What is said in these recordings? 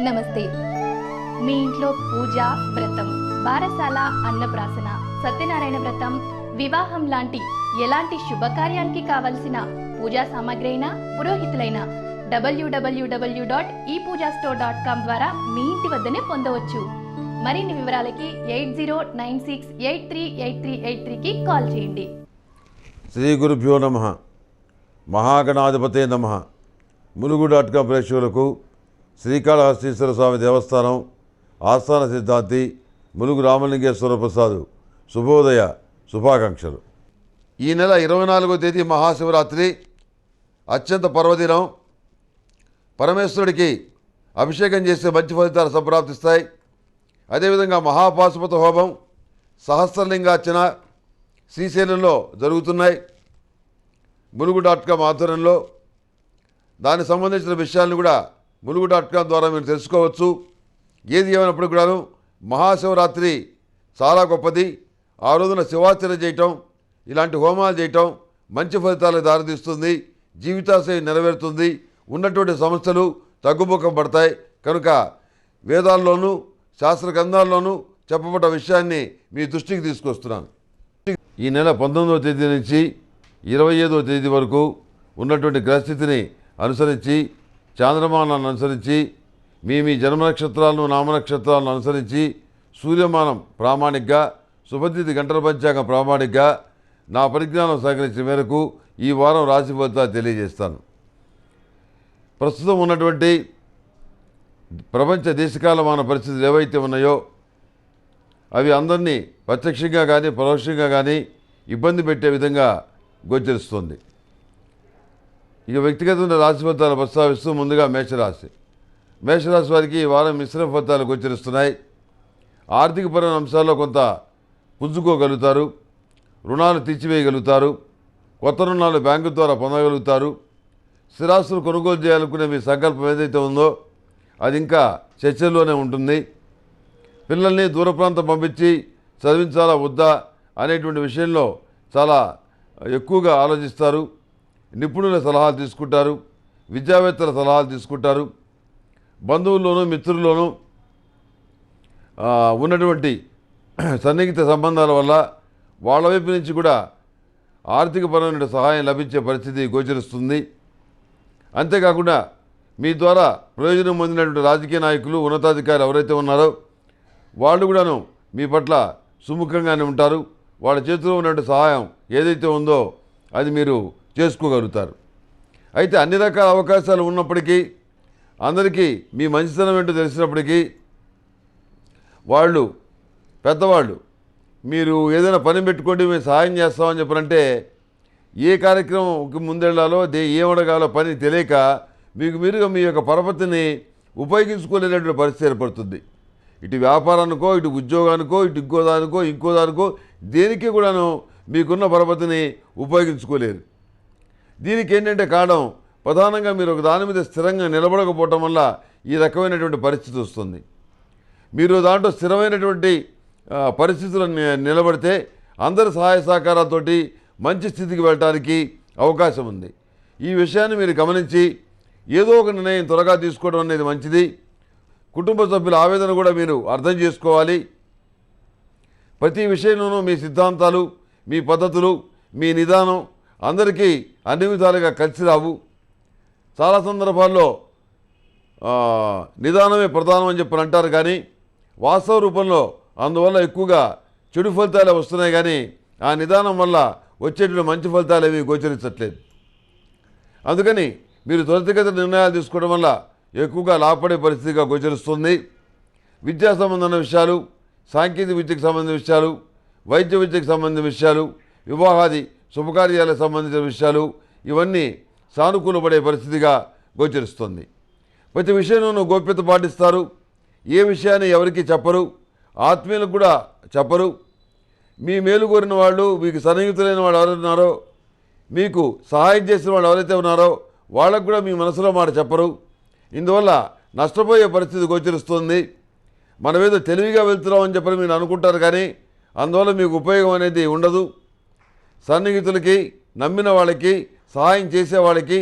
నమస్తే. మీ ఇంట్లో పూజ, వ్రతం, బారసాల, అన్నప్రాసన, సత్యనారాయణ వ్రతం, వివాహం లాంటి ఎలాంటి శుభకార్యానికి కావలసిన పూజా సామాగ్రి అయినా, పురోహితులైన www.epoojastore.com ద్వారా మీ ఇంటి వద్దనే పొందవచ్చు. మరిన్ని వివరాలకి 8096838383కి కాల్ చేయండి. శ్రీ గురుభ్యో నమః. మహాగణాధిపతే నమః. ములుగు.com ప్రేక్షకులకు శ్రీకాళహస్తీశ్వర స్వామి దేవస్థానం ఆస్థాన సిద్ధాంతి ములుగు రామలింగేశ్వర ప్రసాద్ శుభోదయ శుభాకాంక్షలు. ఈ నెల 24వ తేదీ మహాశివరాత్రి అత్యంత పర్వదినం. పరమేశ్వరుడికి అభిషేకం చేస్తే మంచి ఫలితాలు సంప్రాప్తిస్తాయి. అదేవిధంగా మహాపాశుపత హోమం, సహస్రలింగార్చన శ్రీశైలంలో జరుగుతున్నాయి. ములుగు.com ఆధ్వర్యంలో దానికి సంబంధించిన విషయాలను కూడా ములుగు.com ద్వారా మీరు తెలుసుకోవచ్చు. ఏది ఏమైనప్పుడు కూడాను మహాశివరాత్రి చాలా గొప్పది. ఆ రోజున శివార్చన చేయటం, ఇలాంటి హోమాలు చేయటం మంచి ఫలితాలకు దారితీస్తుంది. జీవితాశయం నెరవేరుతుంది. ఉన్నటువంటి సమస్యలు తగ్గుముఖం పడతాయి. కనుక వేదాల్లోనూ శాస్త్ర గ్రంథాల్లోనూ చెప్పబడ్డ విషయాన్ని మీ దృష్టికి తీసుకొస్తున్నాను. ఈ నెల 19వ తేదీ నుంచి 25వ తేదీ వరకు ఉన్నటువంటి గ్రహస్థితిని అనుసరించి, చాంద్రమానాన్ని అనుసరించి, మీ జన్మ నక్షత్రాలను, నామనక్షత్రాలను అనుసరించి సూర్యమానం ప్రామాణికగా, శుభతిథి గంటల పంచాంగం ప్రామాణికగా నా పరిజ్ఞానం సహకరించిన మేరకు ఈ వారం రాశి ఫలితాలు తెలియజేస్తాను. ప్రస్తుతం ఉన్నటువంటి ప్రపంచ దేశకాలమాన పరిస్థితులు ఏవైతే ఉన్నాయో అవి అందరినీ ప్రత్యక్షంగా కానీ పరోక్షంగా కానీ ఇబ్బంది పెట్టే విధంగా గోచరిస్తుంది. ఇక వ్యక్తిగతంగా రాశి ఫలితాలు ప్రస్తావిస్తూ ముందుగా మేషరాశి వారికి ఈ వారం మిశ్రమ ఫలితాలు గోచరిస్తున్నాయి. ఆర్థికపరమైన అంశాల్లో కొంత పుంజుకోగలుగుతారు. రుణాలు తీర్చివేయగలుగుతారు. కొత్త రుణాలు బ్యాంకు ద్వారా పొందగలుగుతారు. స్థిరాస్తులు కొనుగోలు చేయాలనుకునే మీ సంకల్పం ఏదైతే ఉందో అది ఇంకా చర్చల్లోనే ఉంటుంది. పిల్లల్ని దూర ప్రాంతం పంపించి చదివించాలా వద్దా అనేటువంటి విషయంలో చాలా ఎక్కువగా ఆలోచిస్తారు. నిపుణుల సలహాలు తీసుకుంటారు. విద్యావేత్తల సలహాలు తీసుకుంటారు. బంధువుల్లోనూ మిత్రుల్లోనూ ఉన్నటువంటి సన్నిహిత సంబంధాల వల్ల వాళ్ళ వైపు నుంచి కూడా ఆర్థికపరమైన సహాయం లభించే పరిస్థితి గోచరిస్తుంది. అంతేకాకుండా మీ ద్వారా ప్రయోజనం పొందినటువంటి రాజకీయ నాయకులు, ఉన్నతాధికారులు ఎవరైతే ఉన్నారో వాళ్ళు కూడాను మీ పట్ల సుముఖంగానే ఉంటారు. వాళ్ళ చేతిలో ఉన్నటువంటి సహాయం ఏదైతే ఉందో అది మీరు చేసుకోగలుగుతారు. అయితే అన్ని రకాల అవకాశాలు ఉన్నప్పటికీ, అందరికీ మీ మంచితనం ఏంటో తెలిసినప్పటికీ పెద్దవాళ్ళు మీరు ఏదైనా పని పెట్టుకోండి మేము సహాయం చేస్తామని చెప్పారంటే ఏ కార్యక్రమంకి ముందెళ్లాలో ఏమడగాలో పని తెలియక మీరుగా మీ యొక్క పరపతిని ఉపయోగించుకోలేనటువంటి పరిస్థితి ఏర్పడుతుంది. ఇటు వ్యాపారానికో, ఇటు ఉద్యోగానికో, ఇటు ఇంకో దానికో దేనికి కూడాను మీకున్న పరపతిని ఉపయోగించుకోలేరు. దీనికి ఏంటంటే కారణం ప్రధానంగా మీరు ఒక దాని మీద స్థిరంగా నిలబడకపోవటం వల్ల ఈ రకమైనటువంటి పరిస్థితి వస్తుంది. మీరు దాంట్లో స్థిరమైనటువంటి పరిస్థితులు నిలబడితే అందరి సహాయ సహకారాలతోటి మంచి స్థితికి వెళ్ళడానికి అవకాశం ఉంది. ఈ విషయాన్ని మీరు గమనించి ఏదో ఒక నిర్ణయం త్వరగా తీసుకోవడం అనేది మంచిది. కుటుంబ సభ్యుల ఆవేదన కూడా మీరు అర్థం చేసుకోవాలి. ప్రతి విషయంలోనూ మీ సిద్ధాంతాలు, మీ పద్ధతులు, మీ నిదానం అందరికీ అన్ని విధాలుగా కలిసి రావు. చాలా సందర్భాల్లో నిదానమే ప్రధానం అని చెప్పి అంటారు, కానీ వాస్తవ రూపంలో అందువల్ల ఎక్కువగా చెడు ఫలితాలే వస్తున్నాయి. కానీ ఆ నిదానం వల్ల వచ్చేటువంటి మంచి ఫలితాలు ఏవి గోచరించట్లేదు. అందుకని మీరు త్వరితగత నిర్ణయాలు తీసుకోవడం వల్ల ఎక్కువగా లాభపడే పరిస్థితిగా గోచరిస్తుంది. విద్యా సంబంధమైన విషయాలు, సాంకేతిక విద్యకు సంబంధించిన విషయాలు, వైద్య విద్యకు సంబంధించిన విషయాలు, వివాహాది శుభకార్యాలకు సంబంధించిన విషయాలు ఇవన్నీ సానుకూలపడే పరిస్థితిగా గోచరిస్తుంది. ప్రతి విషయంలోనూ గోప్యత పాటిస్తారు. ఏ విషయాన్ని ఎవరికి చెప్పరు, ఆత్మీయులకు కూడా చెప్పరు. మీ మేలు కోరిన వాళ్ళు, మీకు సన్నిహితులైన వాళ్ళు ఎవరైతే ఉన్నారో, మీకు సహాయం చేసిన వాళ్ళు ఎవరైతే ఉన్నారో వాళ్ళకు కూడా మీ మనసులో మాట చెప్పరు. ఇందువల్ల నష్టపోయే పరిస్థితి గోచరిస్తుంది. మనమేదో తెలివిగా వెళ్తున్నామని చెప్పని మీరు అనుకుంటారు, కానీ అందువల్ల మీకు ఉపయోగం అనేది ఉండదు. సన్నిహితులకి, నమ్మిన వాళ్ళకి, సహాయం చేసేవాళ్ళకి,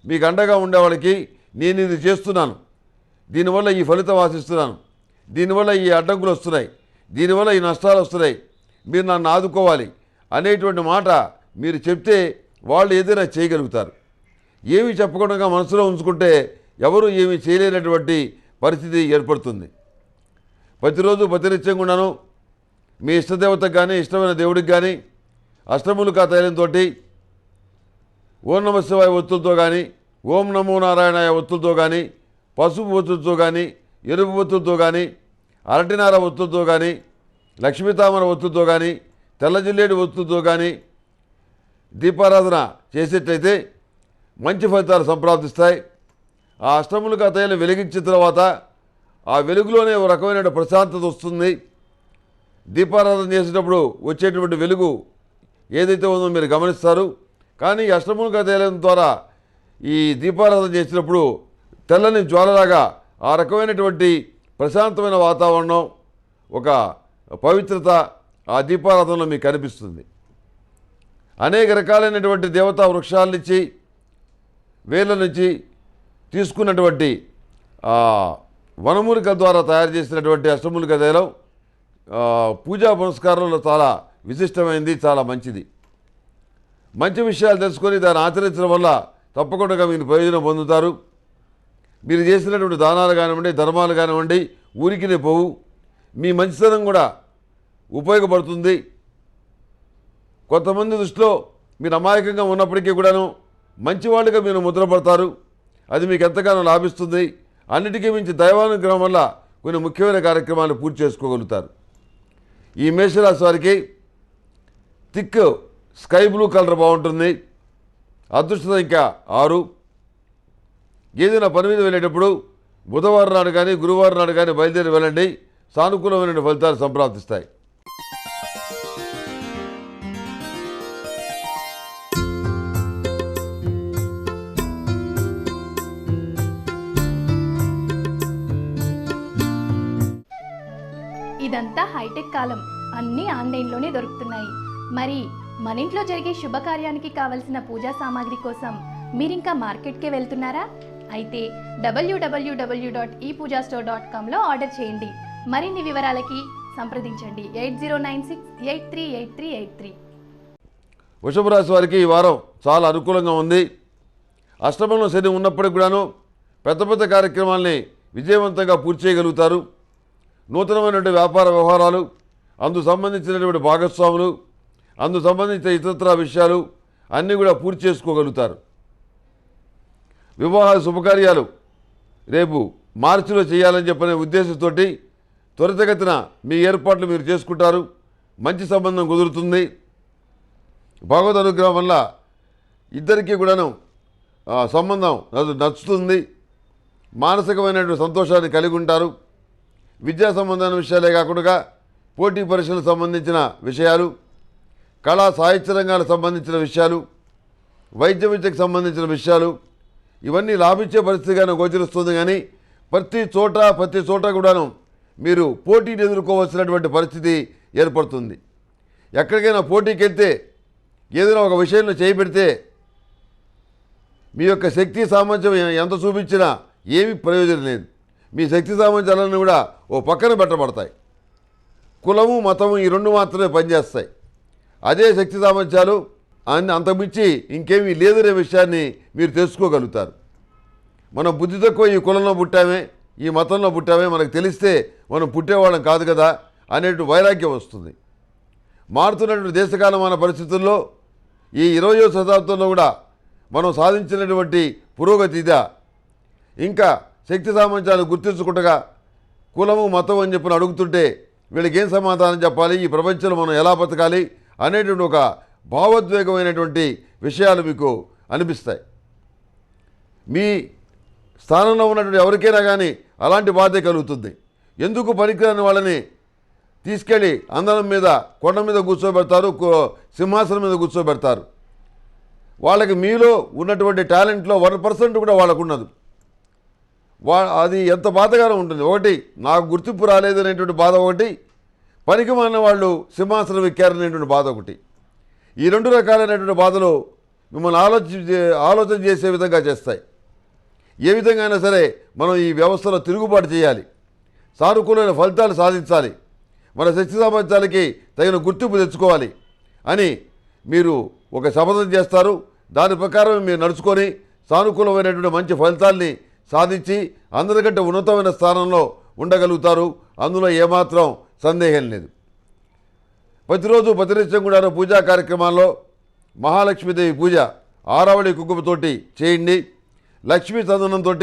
మీకు అండగా ఉండేవాళ్ళకి నేను ఇది చేస్తున్నాను, దీనివల్ల ఈ ఫలితం ఆశిస్తున్నాను, దీనివల్ల ఈ అడ్డంకులు వస్తున్నాయి, దీనివల్ల ఈ నష్టాలు వస్తున్నాయి, మీరు నన్ను ఆదుకోవాలి అనేటువంటి మాట మీరు చెప్తే వాళ్ళు ఏదైనా చేయగలుగుతారు. ఏమీ చెప్పకుండా మనసులో ఉంచుకుంటే ఎవరు ఏమీ చేయలేనటువంటి పరిస్థితి ఏర్పడుతుంది. ప్రతిరోజు ప్రతినిత్యం కూడాను మీ ఇష్టదేవతకు కానీ ఇష్టమైన దేవుడికి కానీ అష్టములుకా తైలంతో ఓం నమ శివాయ ఒత్తులతో కానీ ఓం నమో నారాయణాయ ఒత్తులతో కానీ పసుపు ఒత్తులతో కానీ ఎరుపు ఒత్తులతో కానీ అరటినార ఒత్తులతో కానీ లక్ష్మీతామర ఒత్తులతో కానీ తెల్ల జిల్లేడు ఒత్తులతో కానీ దీపారాధన చేసేటైతే మంచి ఫలితాలు సంప్రాప్తిస్తాయి. ఆ అష్టములుగా తైలం వెలిగించిన తర్వాత ఆ వెలుగులోనే ఒక రకమైన ప్రశాంతత వస్తుంది. దీపారాధన చేసేటప్పుడు వచ్చేటువంటి వెలుగు ఏదైతే ఉందో మీరు గమనిస్తారు. కానీ ఈ అష్టములుగా తైలం ద్వారా ఈ దీపారాధన చేసినప్పుడు తెల్లని జ్వాలలాగా ఆ రకమైనటువంటి ప్రశాంతమైన వాతావరణం, ఒక పవిత్రత ఆ దీపారాధనలో మీకు కనిపిస్తుంది. అనేక రకాలైనటువంటి దేవతా వృక్షాల నుంచి వేళ్ళ నుంచి తీసుకున్నటువంటి వనమూలికల ద్వారా తయారు చేసినటువంటి అష్టమూలిక తైలం పూజా పురస్కారంలో చాలా విశిష్టమైనది, చాలా మంచిది. మంచి విషయాలు తెలుసుకొని దాన్ని ఆచరించడం వల్ల తప్పకుండా మీరు ప్రయోజనం పొందుతారు. మీరు చేసినటువంటి దానాలు కానివ్వండి, ధర్మాలు కానివ్వండి ఊరికినే పోవు. మీ మంచితనం కూడా ఉపయోగపడుతుంది. కొంతమంది దృష్టిలో మీరు అమాయకంగా ఉన్నప్పటికీ కూడాను మంచివాళ్ళుగా మీరు ముద్రపడతారు. అది మీకు ఎంతగానో లాభిస్తుంది. అన్నిటికీ మించి దైవానుగ్రహం వల్ల కొన్ని ముఖ్యమైన కార్యక్రమాలు పూర్తి చేసుకోగలుగుతారు. ఈ మేషరాశి వారికి థిక్ స్కై బ్లూ కలర్ బాగుంటుంది. అదృష్ట సంఖ్య 6. ఏదైనా పని మీద వెళ్ళేటప్పుడు బుధవారం నాడు కానీ గురువారం నాడు కానీ బయలుదేరి వెళ్ళండి. సానుకూలమైన ఫలితాలు సంప్రాప్తిస్తాయి. ఇదంతా హైటెక్ కాలం, అన్నీ ఆన్లైన్లోనే దొరుకుతున్నాయి. మరి మన ఇంట్లో జరిగే శుభకార్యానికి కావలసిన పూజా సామాగ్రి కోసం మీరింకా మార్కెట్కే వెళ్తున్నారా? అయితే www.epoojastore.comలో ఆర్డర్ చేయండి. మరిన్ని వివరాలకి సంప్రదించండి 8096838383. వృషభ రాశి వారికి ఈ వారం చాలా అనుకూలంగా ఉంది. అష్టమంలో శని ఉన్నప్పటికి కూడాను పెద్ద పెద్ద కార్యక్రమాల్ని విజయవంతంగా పూర్తి చేయగలుగుతారు. నూతనమైనటువంటి వ్యాపార వ్యవహారాలు, అందుకు సంబంధించినటువంటి భాగస్వాములు, అందుకు సంబంధించిన ఇతరత్ర విషయాలు అన్నీ కూడా పూర్తి చేసుకోగలుగుతారు. వివాహ శుభకార్యాలు రేపు మార్చిలో చేయాలని చెప్పనే ఉద్దేశంతో త్వరితగతిన మీ ఏర్పాట్లు మీరు చేసుకుంటారు. మంచి సంబంధం కుదురుతుంది. భగవద్ అనుగ్రహం వల్ల ఇద్దరికీ కూడాను సంబంధం నచ్చుతుంది. మానసికమైనటువంటి సంతోషాన్ని కలిగి ఉంటారు. విద్యా సంబంధమైన విషయాలే కాకుండా పోటీ పరీక్షలకు సంబంధించిన విషయాలు, కళా సాహిత్య రంగాలకు సంబంధించిన విషయాలు, వైద్య విద్యకు సంబంధించిన విషయాలు ఇవన్నీ లాభించే పరిస్థితిగానే గోచరిస్తుంది. కానీ ప్రతి చోట కూడాను మీరు పోటీని ఎదుర్కోవాల్సినటువంటి పరిస్థితి ఏర్పడుతుంది. ఎక్కడికైనా పోటీకి వెళ్తే ఏదైనా ఒక విషయంలో చేయబెడితే మీ యొక్క శక్తి సామర్థ్యం ఎంత చూపించినా ఏమీ ప్రయోజనం లేదు. మీ శక్తి సామర్థ్యాలన్నీ కూడా ఓ పక్కన పెట్టబడతాయి. కులము మతము ఈ రెండు మాత్రమే పనిచేస్తాయి. అదే శక్తి సామర్థ్యాలు అంతకుమించి ఇంకేమీ లేదనే విషయాన్ని మీరు తెలుసుకోగలుగుతారు. మనం బుద్ధి తక్కువ ఈ కులంలో పుట్టామే, ఈ మతంలో పుట్టామే, మనకు తెలిస్తే మనం పుట్టేవాళ్ళం కాదు కదా అనేటువంటి వైరాగ్యం వస్తుంది. మారుతున్నటువంటి దేశకాలమాన పరిస్థితుల్లో ఈ 20వ శతాబ్దంలో కూడా మనం సాధించినటువంటి పురోగతి ఇదా? ఇంకా శక్తి సామర్థ్యాలు గుర్తించుకుంటగా కులము మతం అని చెప్పి అడుగుతుంటే వీళ్ళకి ఏం సమాధానం చెప్పాలి, ఈ ప్రపంచంలో మనం ఎలా బతకాలి అనేటువంటి ఒక భావోద్వేగమైనటువంటి విషయాలు మీకు అనిపిస్తాయి. మీ స్థానంలో ఉన్నటువంటి ఎవరికైనా కానీ అలాంటి బాధే కలుగుతుంది. ఎందుకు పనికిరాని వాళ్ళని తీసుకెళ్ళి అందరం మీద కొండ మీద కూర్చోబెడతారు, సింహాసనం మీద కూర్చోబెడతారు. వాళ్ళకి మీలో ఉన్నటువంటి టాలెంట్లో 1% కూడా వాళ్ళకు ఉన్నది. అది ఎంత బాధగానే ఉంటుంది. ఒకటి నాకు గుర్తింపు రాలేదు అనేటువంటి బాధ ఒకటి, పనికి మాలిన వాళ్ళు సింహాసనం ఎక్కారనేటువంటి బాధ ఒకటి. ఈ రెండు రకాలైనటువంటి బాధలు మిమ్మల్ని ఆలోచన చేసే విధంగా చేస్తాయి. ఏ విధంగా అయినా సరే మనం ఈ వ్యవస్థలో తిరుగుబాటు చేయాలి, సానుకూలమైన ఫలితాలు సాధించాలి, మన శక్తి సామర్థ్యాలకి తగిన గుర్తింపు తెచ్చుకోవాలి అని మీరు ఒక శపథం చేస్తారు. దాని ప్రకారం మీరు నడుచుకొని సానుకూలమైనటువంటి మంచి ఫలితాల్ని సాధించి అందరికంటే ఉన్నతమైన స్థానంలో ఉండగలుగుతారు. అందులో ఏమాత్రం సందేహం లేదు. ప్రతిరోజు ప్రతినిత్యం కూడా పూజా కార్యక్రమాల్లో మహాలక్ష్మీదేవి పూజ ఆరావళి కుంకుమతోటి చేయండి. లక్ష్మీ చందనంతో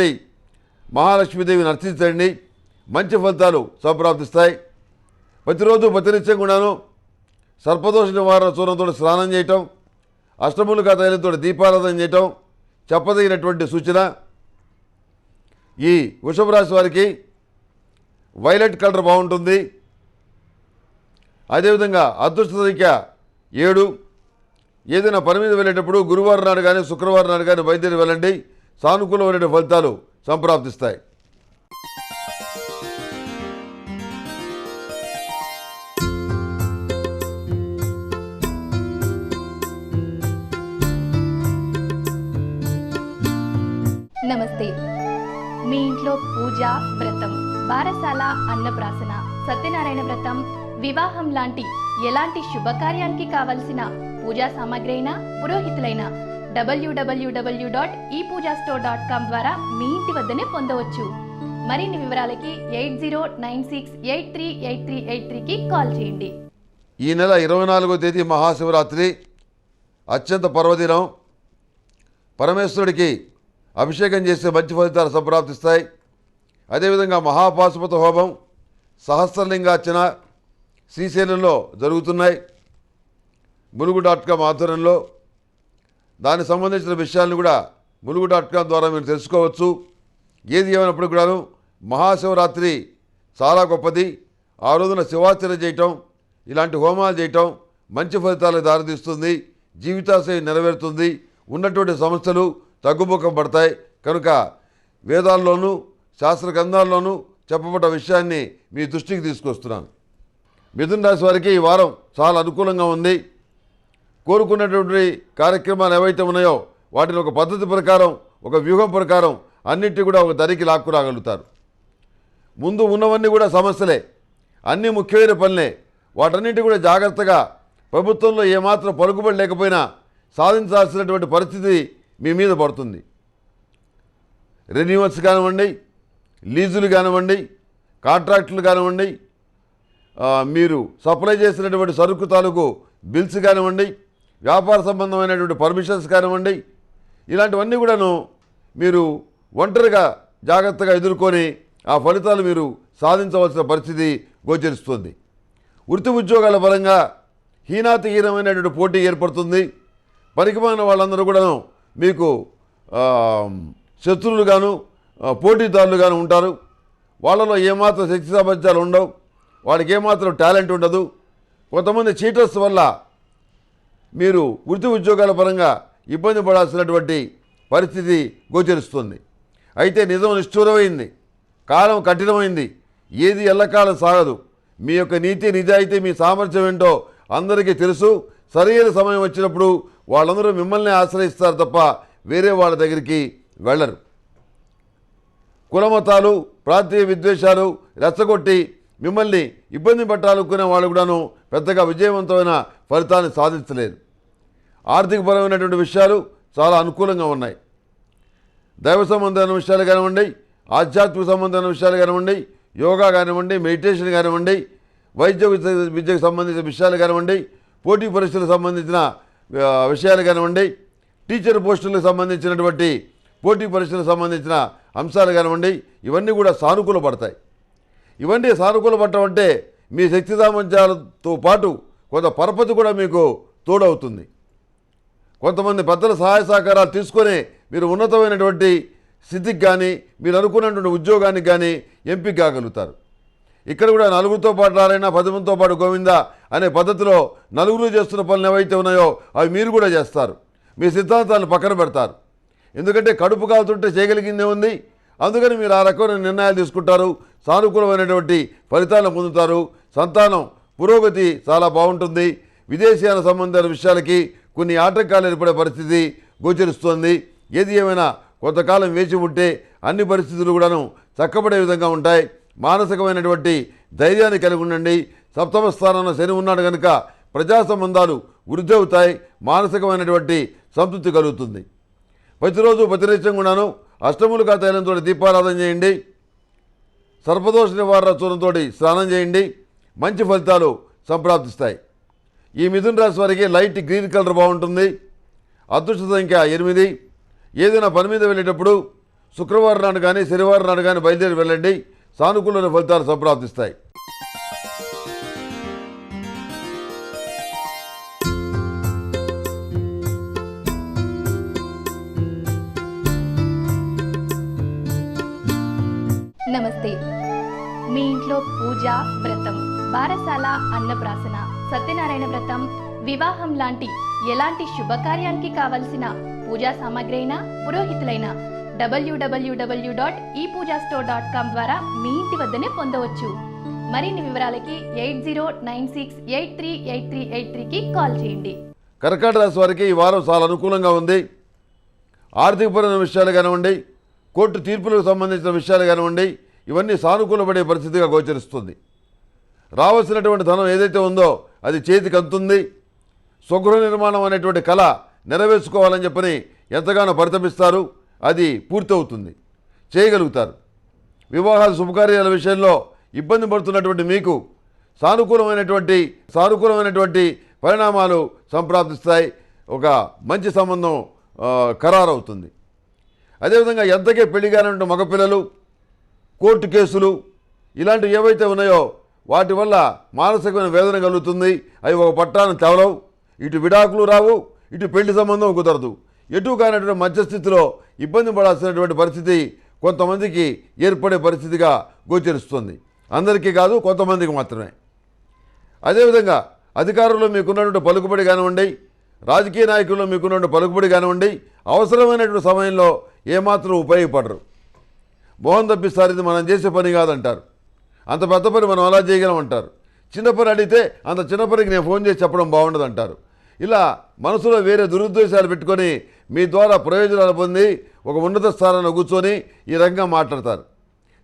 మహాలక్ష్మీదేవిని అర్చించండి. మంచి ఫలితాలు సంప్రాప్తిస్తాయి. ప్రతిరోజు ప్రతినిత్యం కూడాను సర్పదోష నివారణ చూర్ణంతో స్నానం చేయటం, అష్టములుగా తైలంతో దీపారాధన చేయటం చెప్పదగినటువంటి సూచన. ఈ వృషభ రాశి వారికి వైలెట్ కలర్ బాగుంటుంది. అదేవిధంగా అదృష్ట సంఖ్య 7. ఏదైనా పని మీద వెళ్ళేటప్పుడు గురువారం నాడు కానీ శుక్రవారం నాడు కానీ బయలుదేరి వెళ్ళండి. సానుకూలమైన ఫలితాలు సంప్రాప్తిస్తాయి. నమస్తే. మీ ఇంట్లో పూజ, వ్రతం, బారసాల, అన్నప్రాసన, సత్యనారాయణ వ్రతం, వివాహం లాంటి ఎలాంటి శుభకార్యానికి కావలసిన పూజా సామాగ్రి అయినా పురోహితులైన www.epoojastore.com ద్వారా మీ ఇంటి వద్దనే పొందవచ్చు. మరిన్ని వివరాలకి 8096838383కి కాల్ చేయండి. ఈ నెల 24వ తేదీ మహాశివరాత్రి, అత్యంత పర్వదినం. పరమేశ్వరుడికి అభిషేకం చేసే మంచి ఫలితాలు సంప్రాప్తిస్తాయి. అదేవిధంగా మహాపాశుపత హోమం, సహస్రలింగార్చన శ్రీశైలంలో జరుగుతున్నాయి. ములుగు.com ఆధ్వర్యంలో దానికి సంబంధించిన విషయాలను కూడా ములుగు.com ద్వారా మీరు తెలుసుకోవచ్చు. ఏది ఏమైనప్పుడు కూడాను మహాశివరాత్రి చాలా గొప్పది. ఆ రోజున శివార్చన చేయటం, ఇలాంటి హోమాలు చేయటం మంచి ఫలితాలకు దారితీస్తుంది. జీవితాశయం నెరవేరుతుంది. ఉన్నటువంటి సమస్యలు తగ్గుముఖం పడతాయి. కనుక వేదాల్లోనూ శాస్త్ర గ్రంథాల్లోనూ చెప్పబడ్డ విషయాన్ని మీ దృష్టికి తీసుకొస్తున్నాను. మిథున రాశి వారికి ఈ వారం చాలా అనుకూలంగా ఉంది. కోరుకున్నటువంటి కార్యక్రమాలు ఏవైతే ఉన్నాయో వాటిని ఒక పద్ధతి ప్రకారం, ఒక వ్యూహం ప్రకారం అన్నిటి కూడా ఒక దరికి లాక్కురాగలుగుతారు. ముందు ఉన్నవన్నీ కూడా సమస్యలే, అన్నీ ముఖ్యమైన పనులే. వాటన్నిటి కూడా జాగ్రత్తగా ప్రభుత్వంలో ఏమాత్రం పలుకుబడి లేకపోయినా సాధించాల్సినటువంటి పరిస్థితి మీ మీద పడుతుంది. రెన్యూవల్స్ కానివ్వండి, లీజులు కానివ్వండి, కాంట్రాక్టులు కానివ్వండి, మీరు సప్లై చేసినటువంటి సరుకు తాలూకు బిల్స్ కానివ్వండి, వ్యాపార సంబంధమైనటువంటి పర్మిషన్స్ కానివ్వండి, ఇలాంటివన్నీ కూడాను మీరు ఒంటరిగా జాగ్రత్తగా ఎదుర్కొని ఆ ఫలితాలు మీరు సాధించవలసిన పరిస్థితి గోచరిస్తుంది. వృత్తి ఉద్యోగాల పరంగా హీనాతిహీనమైనటువంటి పోటీ ఏర్పడుతుంది. పనికిమాలిన వాళ్ళందరూ కూడాను మీకు శత్రువులుగాను పోటీదారులుగాను ఉంటారు. వాళ్ళలో ఏమాత్రం శక్తి సామర్థ్యాలు ఉండవు, వాళ్ళకి ఏమాత్రం టాలెంట్ ఉండదు. కొంతమంది చీటర్స్ వల్ల మీరు వృత్తి ఉద్యోగాల పరంగా ఇబ్బంది పడాల్సినటువంటి పరిస్థితి గోచరిస్తుంది. అయితే నిజం నిష్ఠూరమైంది, కాలం కఠినమైంది, ఏది ఎల్లకాలం సాగదు. మీ యొక్క నీతి నిజాయితీ, మీ సామర్థ్యం ఏంటో అందరికీ తెలుసు. సరైన సమయం వచ్చినప్పుడు వాళ్ళందరూ మిమ్మల్ని ఆశ్రయిస్తారు తప్ప వేరే వాళ్ళ దగ్గరికి వెళ్ళరు. కులమతాలు, ప్రాంతీయ విద్వేషాలు రెచ్చగొట్టి మిమ్మల్ని ఇబ్బంది పట్టాలనుకునే వాళ్ళు కూడాను పెద్దగా విజయవంతమైన ఫలితాన్ని సాధించలేరు. ఆర్థికపరమైనటువంటి విషయాలు చాలా అనుకూలంగా ఉన్నాయి. దైవ సంబంధమైన విషయాలు కానివ్వండి, ఆధ్యాత్మిక సంబంధమైన విషయాలు కానివ్వండి, యోగా కానివ్వండి, మెడిటేషన్ కానివ్వండి, వైద్య విద్యకు సంబంధించిన విషయాలు కానివ్వండి, పోటీ పరీక్షలకు సంబంధించిన విషయాలు కానివ్వండి, టీచర్ పోస్టులకు సంబంధించినటువంటి పోటీ పరీక్షలకు సంబంధించిన అంశాలు కానివ్వండి, ఇవన్నీ కూడా సానుకూల పడతాయి. ఇవన్నీ సానుకూల పడటం అంటే మీ శక్తి సామర్థ్యాలతో పాటు కొంత పరపతి కూడా మీకు తోడవుతుంది. కొంతమంది పెద్దల సహాయ సహకారాలు తీసుకొని మీరు ఉన్నతమైనటువంటి స్థితికి కానీ, మీరు అనుకున్నటువంటి ఉద్యోగానికి కానీ ఎంపిక కాగలుగుతారు. ఇక్కడ కూడా నలుగురితో పాటు రారైనా 10 మందితో పాటు గోవిందా అనే పద్ధతిలో నలుగురు చేస్తున్న పనులు ఏవైతే ఉన్నాయో అవి మీరు కూడా చేస్తారు. మీ సిద్ధాంతాలను పక్కన పెడతారు. ఎందుకంటే కడుపు కాలుతుంటే చేయగలిగిందే ఉంది. అందుకని మీరు ఆ రకమైన నిర్ణయాలు తీసుకుంటారు. సానుకూలమైనటువంటి ఫలితాలను పొందుతారు. సంతానం పురోగతి చాలా బాగుంటుంది. విదేశీయాల సంబంధాల విషయాలకి కొన్ని ఆటంకాలు ఏర్పడే పరిస్థితి గోచరిస్తోంది. ఏది ఏమైనా కొంతకాలం వేచి ఉంటే అన్ని పరిస్థితులు కూడాను చక్కబడే విధంగా ఉంటాయి. మానసికమైనటువంటి ధైర్యాన్ని కలిగి ఉండండి. సప్తమ స్థానంలో శని ఉన్నాడు కనుక ప్రజా సంబంధాలు వృద్ధి అవుతాయి. మానసికమైనటువంటి సంతృప్తి కలుగుతుంది. ప్రతిరోజు ప్రతినిత్యం కూడాను అష్టములుగా తైలంతో దీపారాధన చేయండి. సర్పదోష నివారణ చూర్ణంతో స్నానం చేయండి. మంచి ఫలితాలు సంప్రాప్తిస్తాయి. ఈ మిథున రాశి వారికి లైట్ గ్రీన్ కలర్ బాగుంటుంది. అదృష్ట సంఖ్య 8. ఏదైనా పని మీద వెళ్ళేటప్పుడు శుక్రవారం నాడు కానీ శనివారం నాడు కానీ బయలుదేరి వెళ్ళండి. సానుకూలమైన ఫలితాలు సంప్రాప్తిస్తాయి. నమస్తే. మీ ఇంట్లో పూజ, వ్రతం, బారసాల, అన్నప్రాసన, సత్యనారాయణ వ్రతం, వివాహం లాంటి ఎలాంటి శుభకార్యానికి కావలసిన పూజా సామాగ్రి అయినా పురోహితులైన www.epoojastore.com ద్వారా మీ ఇంటి వద్దనే పొందవచ్చు. మరిన్ని వివరాలకి 8096838383కి కాల్ చేయండి. కర్కాటక రాశి వారికి ఈ వారం చాలా అనుకూలంగా ఉంది. ఆర్థికపరమైన విషయాలు కానివ్వండి, కోర్టు తీర్పులకు సంబంధించిన విషయాలు కానివ్వండి, ఇవన్నీ సానుకూలపడే పరిస్థితిగా గోచరిస్తుంది. రావాల్సినటువంటి ధనం ఏదైతే ఉందో అది చేతికి అందుతుంది. స్వగృహ నిర్మాణం అనేటువంటి కళ నెరవేర్చుకోవాలని చెప్పని ఎంతగానో పరితపిస్తారు. అది పూర్తవుతుంది, చేయగలుగుతారు. వివాహాల శుభకార్యాల విషయంలో ఇబ్బంది పడుతున్నటువంటి మీకు సానుకూలమైనటువంటి పరిణామాలు సంప్రాప్తిస్తాయి. ఒక మంచి సంబంధం ఖరారవుతుంది. అదేవిధంగా ఎంతకే పెళ్లిగానంటే మగపిల్లలు, కోర్టు కేసులు ఇలాంటివి ఏవైతే ఉన్నాయో వాటి వల్ల మానసికమైన వేదన కలుగుతుంది. అవి ఒక పట్టాన్ని తెవలవు. ఇటు విడాకులు రావు, ఇటు పెళ్లి సంబంధం కుదరదు. ఎటు కానటువంటి మధ్యస్థితిలో ఇబ్బంది పడాల్సినటువంటి పరిస్థితి కొంతమందికి ఏర్పడే పరిస్థితిగా గోచరిస్తుంది. అందరికీ కాదు, కొంతమందికి మాత్రమే. అదేవిధంగా అధికారుల్లో మీకున్నటువంటి పలుకుబడి కానివ్వండి, రాజకీయ నాయకుల్లో మీకున్నటువంటి పలుకుబడి కానివ్వండి, అవసరమైనటువంటి సమయంలో ఏమాత్రం ఉపయోగపడరు. మోహం తప్పిస్తారు, ఇది మనం చేసే పని కాదంటారు. అంత పెద్ద పని మనం అలా చేయగలం అంటారు. చిన్న పని అడిగితే అంత చిన్న పనికి నేను ఫోన్ చేసి చెప్పడం బాగుండదు అంటారు. ఇలా మనసులో వేరే దురుద్దేశాలు పెట్టుకొని మీ ద్వారా ప్రయోజనాలు పొంది ఒక ఉన్నత స్థానంలో కూర్చొని ఈ రకంగా మాట్లాడతారు.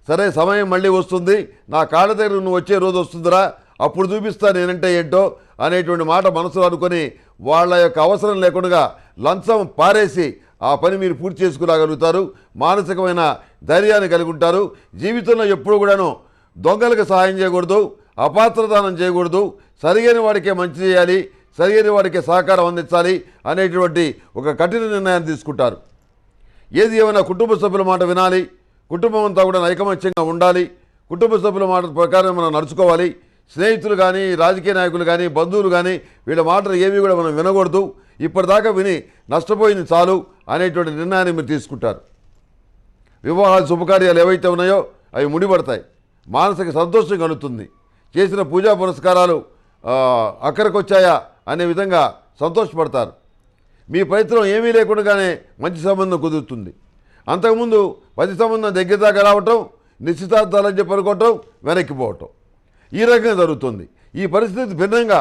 సరే, సమయం మళ్ళీ వస్తుంది, నా కాళ్ళ దగ్గర నువ్వు వచ్చే రోజు వస్తుందిరా, అప్పుడు చూపిస్తా నేనంటే ఏంటో అనేటువంటి మాట మనసులో అనుకొని వాళ్ళ యొక్క అవసరం లేకుండా లంచం పారేసి ఆ పని మీరు పూర్తి చేసుకురాగలుగుతారు. మానసికమైన ధైర్యాన్ని కలిగి ఉంటారు. జీవితంలో ఎప్పుడు కూడాను దొంగలకు సహాయం చేయకూడదు, అపాత్రదానం చేయకూడదు, సరిగైన వాడికే మంచి చేయాలి, సరిగైన వాడికే సహకారం అందించాలి అనేటువంటి ఒక కఠిన నిర్ణయాన్ని తీసుకుంటారు. ఏది ఏమైనా కుటుంబ సభ్యుల మాట వినాలి. కుటుంబం అంతా కూడా ఐకమత్యంగా ఉండాలి. కుటుంబ సభ్యుల మాట ప్రకారం మనం నడుచుకోవాలి. స్నేహితులు కానీ, రాజకీయ నాయకులు కానీ, బంధువులు కానీ వీళ్ళ మాటలు ఏవి కూడా మనం వినకూడదు. ఇప్పటిదాకా విని నష్టపోయింది చాలు అనేటువంటి నిర్ణయాన్ని మీరు తీసుకుంటారు. వివాహాలు శుభకార్యాలు ఏవైతే ఉన్నాయో అవి ముడిపడతాయి. మానసిక సంతోషం కలుగుతుంది. చేసిన పూజా పురస్కారాలు అక్కడికి వచ్చాయా అనే విధంగా సంతోషపడతారు. మీ ప్రయత్నం ఏమీ లేకుండానే మంచి సంబంధం కుదురుతుంది. అంతకుముందు పది సంబంధం దగ్గర దాకా రావటం, నిశ్చితార్థాలని చెప్పి అనుకోవటం, వెనక్కిపోవటం ఈ రకంగా జరుగుతుంది. ఈ పరిస్థితి భిన్నంగా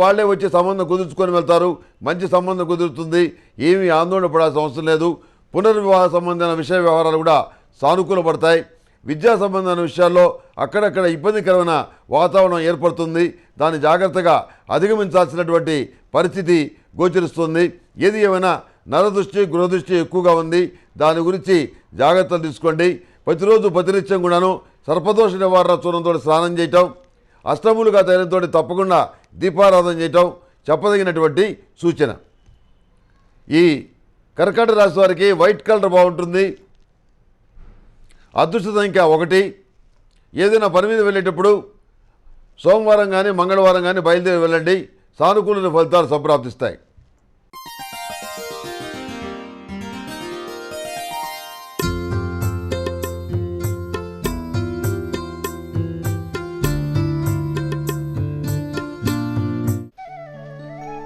వాళ్ళే వచ్చే సంబంధం కుదుర్చుకొని వెళ్తారు. మంచి సంబంధం కుదురుతుంది. ఏమీ ఆందోళన పడాల్సిన అవసరం లేదు. పునర్వివాహ సంబంధమైన విషయ వ్యవహారాలు కూడా సానుకూలపడతాయి. విద్యా సంబంధమైన విషయాల్లో అక్కడక్కడ ఇబ్బందికరమైన వాతావరణం ఏర్పడుతుంది. దాన్ని జాగ్రత్తగా అధిగమించాల్సినటువంటి పరిస్థితి గోచరిస్తుంది. ఏది ఏమైనా నరదృష్టి, గృహదృష్టి ఎక్కువగా ఉంది. దాని గురించి జాగ్రత్తలు తీసుకోండి. ప్రతిరోజు ప్రతినిత్యం కూడాను సర్పదోష నివారణ చూర్ణంతో స్నానం చేయటం, అష్టములుగా తైలంతో తప్పకుండా దీపారాధన చేయటం చెప్పదగినటువంటి సూచన. ఈ కర్కాటక రాశి వారికి వైట్ కలర్ బాగుంటుంది. అదృష్ట సంఖ్య 1. ఏదైనా పని మీద వెళ్ళేటప్పుడు సోమవారం కానీ మంగళవారం కానీ బయలుదేరి వెళ్ళండి. సానుకూల ఫలితాలు సంప్రాప్తిస్తాయి.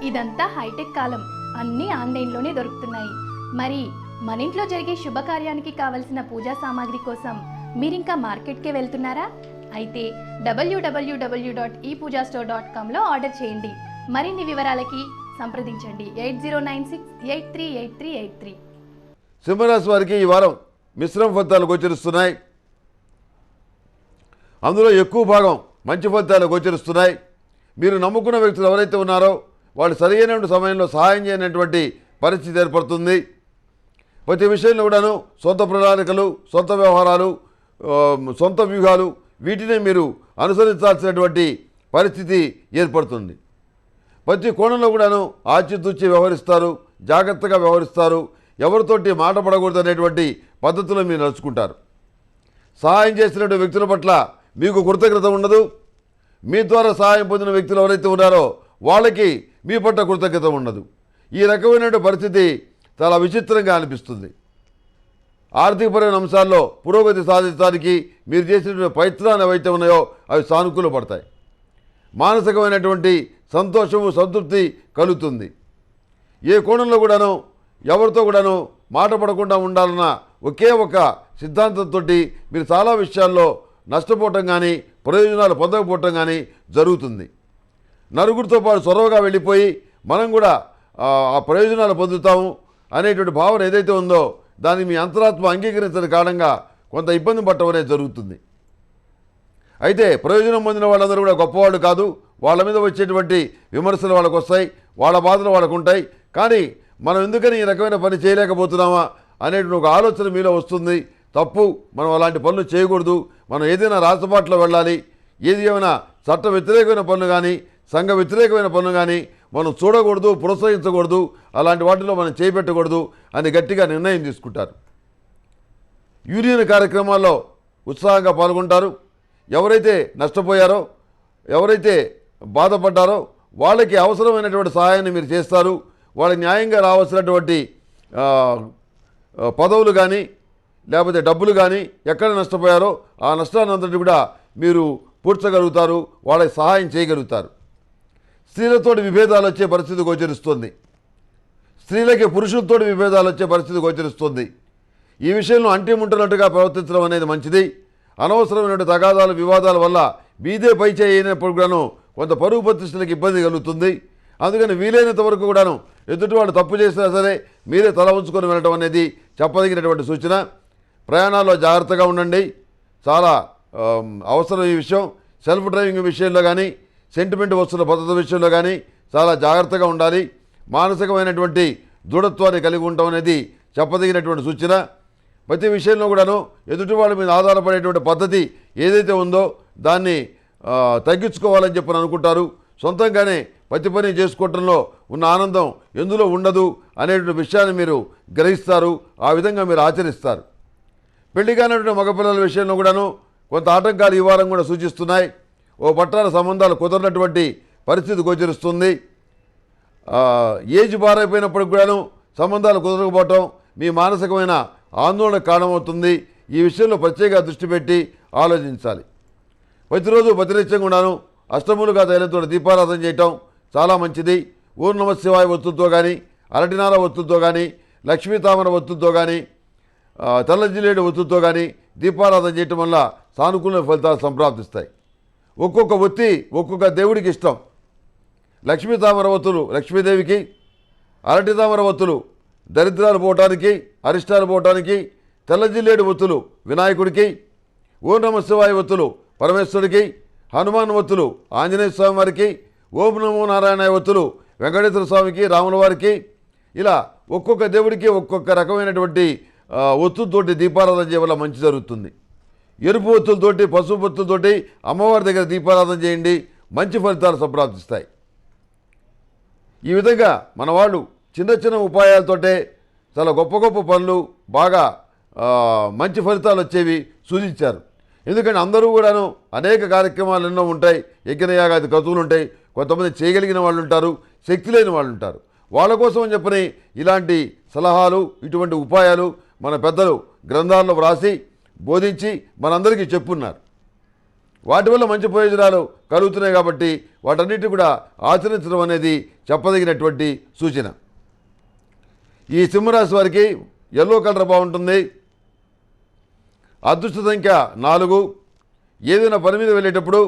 ఇదంతా హైటెక్ కాలం, అన్నీ ఆన్లైన్లోనే దొరుకుతున్నాయి. మరి మన ఇంట్లో జరిగే శుభకార్యానికి కావలసిన పూజా సామాగ్రి కోసం మీరింకా మార్కెట్కే వెళ్తున్నారా? అయితే www.epoojastore.comలో ఆర్డర్ చేయండి. మరిన్ని వివరాలకి సంప్రదించండి 8096838383. సింహరాశి వారికి ఈ వారం మిశ్రమ ఫలితాలు గోచరిస్తున్నాయి. అందులో ఎక్కువ భాగం మంచి ఫలితాలు గోచరిస్తున్నాయి. మీరు నమ్ముకున్న వ్యక్తులు ఎవరైతే ఉన్నారో వాళ్ళు సరైన సమయంలో సహాయం చేయనటువంటి పరిస్థితి ఏర్పడుతుంది. ప్రతి విషయంలో కూడాను సొంత ప్రణాళికలు, సొంత వ్యవహారాలు, సొంత వ్యూహాలు వీటినే మీరు అనుసరించాల్సినటువంటి పరిస్థితి ఏర్పడుతుంది. ప్రతి కోణంలో కూడాను ఆచితూచి వ్యవహరిస్తారు, జాగ్రత్తగా వ్యవహరిస్తారు. ఎవరితోటి మాట పడకూడదు అనేటువంటి పద్ధతిలో మీరు నడుచుకుంటారు. సహాయం చేసినటువంటి వ్యక్తుల పట్ల మీకు కృతజ్ఞత ఉండదు. మీ ద్వారా సహాయం పొందిన వ్యక్తులు ఎవరైతే ఉన్నారో వాళ్ళకి మీ పట్ల కృతజ్ఞత ఉండదు. ఈ రకమైన పరిస్థితి చాలా విచిత్రంగా అనిపిస్తుంది. ఆర్థికపరమైన అంశాల్లో పురోగతి సాధించడానికి మీరు చేసినటువంటి ప్రయత్నాలు ఏవైతే ఉన్నాయో అవి సానుకూల పడతాయి. మానసికమైనటువంటి సంతోషము, సంతృప్తి కలుగుతుంది. ఏ కోణంలో కూడాను ఎవరితో కూడాను మాట పడకుండా ఉండాలన్న ఒకే ఒక సిద్ధాంతంతో మీరు చాలా విషయాల్లో నష్టపోవటం కానీ ప్రయోజనాలు పొందకపోవటం కానీ జరుగుతుంది. నలుగురితో పాటు చొరవగా వెళ్ళిపోయి మనం కూడా ఆ ప్రయోజనాలు పొందుతాము అనేటువంటి భావన ఏదైతే ఉందో దాన్ని మీ అంతరాత్మ అంగీకరించని కారణంగా కొంత ఇబ్బంది పడటం అనేది జరుగుతుంది. అయితే ప్రయోజనం పొందిన వాళ్ళందరూ కూడా గొప్పవాళ్ళు కాదు. వాళ్ళ మీద వచ్చేటువంటి విమర్శలు వాళ్ళకు వస్తాయి, వాళ్ళ బాధలు వాళ్ళకు ఉంటాయి. కానీ మనం ఎందుకని ఈ రకమైన పని చేయలేకపోతున్నామా అనేటువంటి ఒక ఆలోచన మీలో వస్తుంది. తప్పు, మనం అలాంటి పనులు చేయకూడదు. మనం ఏదైనా రాజబాటలో వెళ్ళాలి. ఏది ఏమైనా చట్ట వ్యతిరేకమైన పనులు కానీ సంఘ వ్యతిరేకమైన పనులు కానీ మనం చూడకూడదు, ప్రోత్సహించకూడదు. అలాంటి వాటిలో మనం చేపెట్టకూడదు అని గట్టిగా నిర్ణయం తీసుకుంటారు. యూనియన్ కార్యక్రమాల్లో ఉత్సాహంగా పాల్గొంటారు. ఎవరైతే నష్టపోయారో, ఎవరైతే బాధపడ్డారో వాళ్ళకి అవసరమైనటువంటి సహాయాన్ని మీరు చేస్తారు. వాళ్ళకి న్యాయంగా రావాల్సినటువంటి పదవులు కానీ లేకపోతే డబ్బులు కానీ ఎక్కడ నష్టపోయారో ఆ నష్టాన్నంతటి కూడా మీరు పూడ్చగలుగుతారు, వాళ్ళకి సహాయం చేయగలుగుతారు. స్త్రీలతోటి విభేదాలు వచ్చే పరిస్థితి గోచరిస్తుంది. స్త్రీలకి పురుషులతో విభేదాలు వచ్చే పరిస్థితి గోచరిస్తుంది. ఈ విషయంలో అంటిముంటున్నట్టుగా ప్రవర్తించడం అనేది మంచిది. అనవసరమైన తగాదాలు, వివాదాల వల్ల మీదే పై చేయనప్పుడు కూడాను కొంత పరువు ప్రతిష్టలకు ఇబ్బంది కలుగుతుంది. అందుకని వీలైనంత వరకు కూడాను ఎదుటి వాళ్ళు తప్పు చేసినా సరే మీరే తల ఉంచుకొని వెళ్ళడం అనేది చెప్పదగినటువంటి సూచన. ప్రయాణాల్లో జాగ్రత్తగా ఉండండి, చాలా అవసరం ఈ విషయం. సెల్ఫ్ డ్రైవింగ్ విషయంలో కానీ సెంటిమెంట్ వస్తున్న భద్రత విషయంలో కానీ చాలా జాగ్రత్తగా ఉండాలి. మానసికమైనటువంటి దృఢత్వాన్ని కలిగి ఉండటం అనేది చెప్పదగినటువంటి సూచన. ప్రతి విషయంలో కూడాను ఎదుటి వాళ్ళ మీద ఆధారపడేటువంటి పద్ధతి ఏదైతే ఉందో దాన్ని తగ్గించుకోవాలని చెప్పని అనుకుంటారు. సొంతంగానే ప్రతి పని చేసుకోవటంలో ఉన్న ఆనందం ఎందులో ఉండదు అనేటువంటి విషయాన్ని మీరు గ్రహిస్తారు. ఆ విధంగా మీరు ఆచరిస్తారు. పెళ్లి కానటువంటి మగపిల్లల విషయంలో కూడాను కొంత ఆటంకాలు ఈ వారం కూడా సూచిస్తున్నాయి. ఓ పట్టాల సంబంధాలు కుదరనటువంటి పరిస్థితి గోచరిస్తుంది. ఏజ్ బారైపోయినప్పటికి కూడాను సంబంధాలు కుదరకపోవటం మీ మానసికమైన ఆందోళనకు కారణమవుతుంది. ఈ విషయంలో ప్రత్యేక దృష్టి పెట్టి ఆలోచించాలి. ప్రతిరోజు ప్రతినిత్యం కూడాను అష్టములుగా తైలంతో దీపారాధన చేయటం చాలా మంచిది. ఓం నమః శివాయ ఒత్తులతో కానీ, అరటినార ఒత్తులతో కానీ, లక్ష్మీ తామర ఒత్తులతో కానీ, తెల్ల జిల్లేడు ఒత్తులతో కానీ దీపారాధన చేయటం వల్ల సానుకూల ఫలితాలు సంప్రాప్తిస్తాయి. ఒక్కొక్క ఒత్తి ఒక్కొక్క దేవుడికి ఇష్టం. లక్ష్మీ తామర ఒత్తులు లక్ష్మీదేవికి, అరటి తామర ఒత్తులు దరిద్రాలు పోవటానికి, అరిష్టాలు పోవటానికి, తెల్ల జిల్లేడు ఒత్తులు వినాయకుడికి, ఓం నమః శివాయ ఒత్తులు పరమేశ్వరుడికి, హనుమాన్ ఒత్తులు ఆంజనేయ స్వామి వారికి, ఓం నమో నారాయణ ఒత్తులు వెంకటేశ్వర స్వామికి, రాముల వారికి, ఇలా ఒక్కొక్క దేవుడికి ఒక్కొక్క రకమైనటువంటి ఒత్తులతోటి దీపారాధన చేయడం వల్ల మంచి జరుగుతుంది. ఎరుపు ఒత్తులతోటి, పసుపు ఒత్తులతోటి అమ్మవారి దగ్గర దీపారాధన చేయండి, మంచి ఫలితాలు సంప్రాప్తిస్తాయి. ఈ విధంగా మన వాళ్ళు చిన్న చిన్న ఉపాయాలతోటే చాలా గొప్ప గొప్ప పనులు, బాగా మంచి ఫలితాలు వచ్చేవి సూచించారు. ఎందుకంటే అందరూ కూడాను అనేక కార్యక్రమాలు ఎన్నో ఉంటాయి, యజ్ఞయాగాది క్రతువులు ఉంటాయి. కొంతమంది చేయగలిగిన వాళ్ళు ఉంటారు, శక్తి లేని వాళ్ళు ఉంటారు. వాళ్ళ కోసం అని చెప్పని ఇలాంటి సలహాలు, ఇటువంటి ఉపాయాలు మన పెద్దలు గ్రంథాల్లో వ్రాసి బోధించి మనందరికీ చెప్పున్నారు. వాటి వల్ల మంచి ప్రయోజనాలు కలుగుతున్నాయి. కాబట్టి వాటన్నిటి కూడా ఆచరించడం అనేది చెప్పదగినటువంటి సూచన. ఈ సింహరాశి వారికి ఎల్లో కలర్ బాగుంటుంది. అదృష్ట సంఖ్య 4. ఏదైనా పని మీద వెళ్ళేటప్పుడు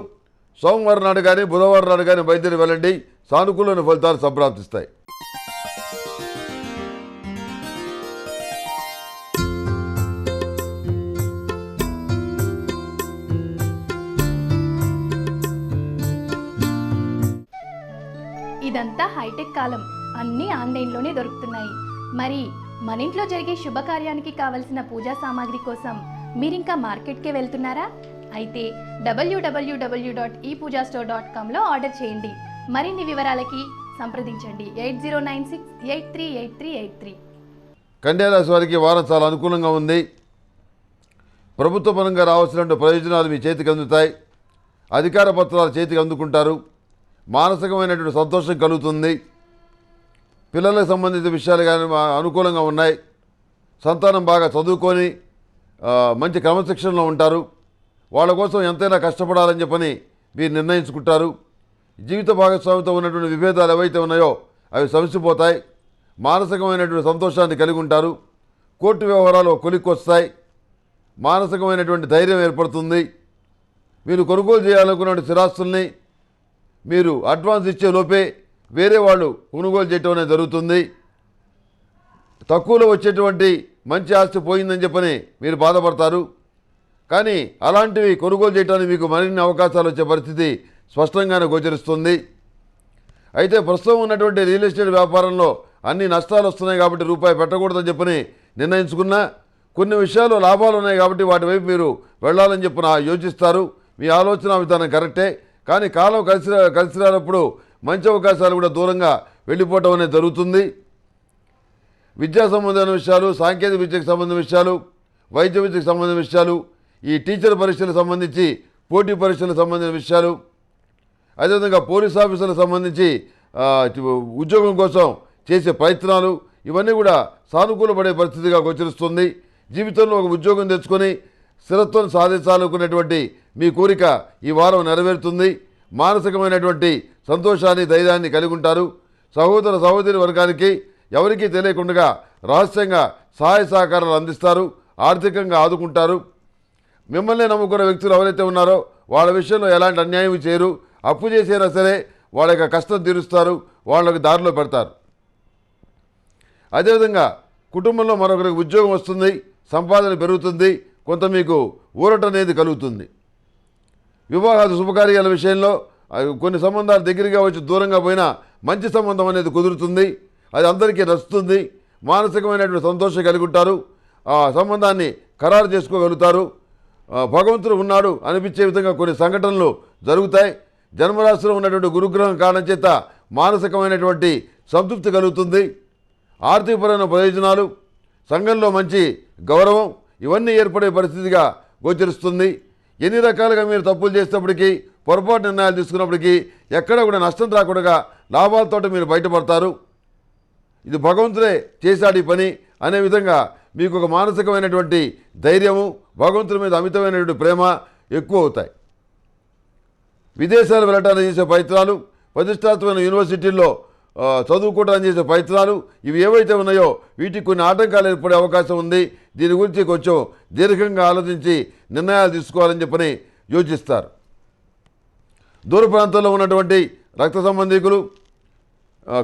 సోమవారం నాడు కానీ బుధవారం నాడు కానీ బయలుదేరి వెళ్ళండి, సానుకూలమైన ఫలితాలు సంప్రాప్తిస్తాయి. ఇదంతా హైటెక్ కాలం, అన్నీ ఆన్లైన్లోనే దొరుకుతున్నాయి. మరి మన ఇంట్లో జరిగే శుభకార్యానికి కావలసిన పూజా సామాగ్రి కోసం మీరింకా మార్కెట్కే వెళ్తున్నారా? అయితే www.epoojastore.comలో ఆర్డర్ చేయండి. మరిన్ని వివరాలకి సంప్రదించండి 8096838383. కన్యారాశి వారికి వారం చాలా అనుకూలంగా ఉంది. ప్రభుత్వ పరంగా రావాల్సినటువంటి ప్రయోజనాలు మీ చేతికి అందుతాయి. అధికార పత్రాలు చేతికి అందుకుంటారు. మానసికమైనటువంటి సంతోషం కలుగుతుంది. పిల్లలకు సంబంధించిన విషయాలు కానీ అనుకూలంగా ఉన్నాయి. సంతానం బాగా చదువుకొని మంచి క్రమశిక్షణలో ఉంటారు. వాళ్ళ కోసం ఎంతైనా కష్టపడాలని చెప్పని మీరు నిర్ణయించుకుంటారు. జీవిత భాగస్వామితో ఉన్నటువంటి విభేదాలు ఏవైతే ఉన్నాయో అవి సమసిపోతాయి. మానసికమైనటువంటి సంతోషాన్ని కలిగి ఉంటారు. కోర్టు వ్యవహారాలు కొలిక్కొస్తాయి. మానసికమైనటువంటి ధైర్యం ఏర్పడుతుంది. మీరు కొనుగోలు చేయాలనుకున్న స్థిరాస్తుల్ని మీరు అడ్వాన్స్ ఇచ్చే లోపే వేరే వాళ్ళు కొనుగోలు చేయటం అనేది జరుగుతుంది. తక్కువలో వచ్చేటువంటి మంచి ఆస్తి పోయిందని చెప్పని మీరు బాధపడతారు. కానీ అలాంటివి కొనుగోలు చేయడానికి మీకు మరిన్ని అవకాశాలు వచ్చే పరిస్థితి స్పష్టంగానే గోచరిస్తుంది. అయితే ప్రస్తుతం ఉన్నటువంటి రియల్ ఎస్టేట్ వ్యాపారంలో అన్ని నష్టాలు వస్తున్నాయి కాబట్టి రూపాయి పెట్టకూడదని చెప్పని నిర్ణయించుకున్నా కొన్ని విషయాలు లాభాలు ఉన్నాయి కాబట్టి వాటి వైపు మీరు వెళ్ళాలని చెప్పిన యోచిస్తారు. మీ ఆలోచన విధానం కరెక్టే. కానీ కాలం కలిసి రానప్పుడు మంచి అవకాశాలు కూడా దూరంగా వెళ్ళిపోవటం అనేది జరుగుతుంది. విద్యా సంబంధమైన విషయాలు, సాంకేతిక విద్యకు సంబంధించిన విషయాలు, వైద్య విద్యకు సంబంధించిన విషయాలు, ఈ టీచర్ పరీక్షలకు సంబంధించి పోటీ పరీక్షలకు సంబంధించిన విషయాలు, అదేవిధంగా పోలీస్ ఆఫీసర్లకు సంబంధించి ఉద్యోగం కోసం చేసే ప్రయత్నాలు ఇవన్నీ కూడా సానుకూలపడే పరిస్థితిగా గోచరిస్తుంది. జీవితంలో ఒక ఉద్యోగం తెచ్చుకొని స్థిరత్వం సాధించాలనుకునేటువంటి మీ కోరిక ఈ వారం నెరవేరుతుంది. మానసికమైనటువంటి సంతోషాన్ని, ధైర్యాన్ని కలిగి ఉంటారు. సహోదర సహోదరి వర్గానికి ఎవరికీ తెలియకుండా రహస్యంగా సహాయ సహకారాలు అందిస్తారు. ఆర్థికంగా ఆదుకుంటారు. మిమ్మల్ని నమ్ముకున్న వ్యక్తులు ఎవరైతే ఉన్నారో వాళ్ళ విషయంలో ఎలాంటి అన్యాయం చేయరు. అప్పు చేసైనా సరే వాళ్ళ యొక్క కష్టం తీరుస్తారు. వాళ్ళకి దారిలో పెడతారు. అదేవిధంగా కుటుంబంలో మరొకరికి ఉద్యోగం వస్తుంది. సంపాదన పెరుగుతుంది. కొంత మీకు ఊరట అనేది కలుగుతుంది. వివాహాలు శుభకార్యాల విషయంలో కొన్ని సంబంధాలు దగ్గరగా వచ్చి దూరంగా పోయినా మంచి సంబంధం అనేది కుదురుతుంది. అది అందరికీ నచ్చుతుంది. మానసికమైనటువంటి సంతోషం కలిగి ఉంటారు. ఆ సంబంధాన్ని ఖరారు చేసుకోగలుగుతారు. భగవంతుడు ఉన్నాడు అనిపించే విధంగా కొన్ని సంఘటనలు జరుగుతాయి. జన్మరాశిలో ఉన్నటువంటి గురుగ్రహం కారణం చేత మానసికమైనటువంటి సంతృప్తి కలుగుతుంది. ఆర్థికపరమైన ప్రయోజనాలు, సంఘంలో మంచి గౌరవం ఇవన్నీ ఏర్పడే పరిస్థితిగా గోచరిస్తుంది. ఎన్ని రకాలుగా మీరు తప్పులు చేసేటప్పటికీ, పొరపాటు నిర్ణయాలు తీసుకున్నప్పటికీ ఎక్కడ కూడా నష్టం రాకుండా లాభాలతో మీరు బయటపడతారు. ఇది భగవంతుడే చేశాడు ఈ పని అనే విధంగా మీకు ఒక మానసికమైనటువంటి ధైర్యము, భగవంతుడి మీద అమితమైనటువంటి ప్రేమ ఎక్కువ అవుతాయి. విదేశాలు వెళ్ళటానికి చేసే ప్రయత్నాలు, ప్రతిష్టాత్మకమైన యూనివర్సిటీల్లో చదువుకోవడానికి చేసే ప్రయత్నాలు ఇవి ఏవైతే ఉన్నాయో వీటికి కొన్ని ఆటంకాలు ఏర్పడే అవకాశం ఉంది. దీని గురించి కొంచెం దీర్ఘంగా ఆలోచించి నిర్ణయాలు తీసుకోవాలని చెప్పని యోచిస్తారు. దూర ప్రాంతాల్లో ఉన్నటువంటి రక్త సంబంధికులు,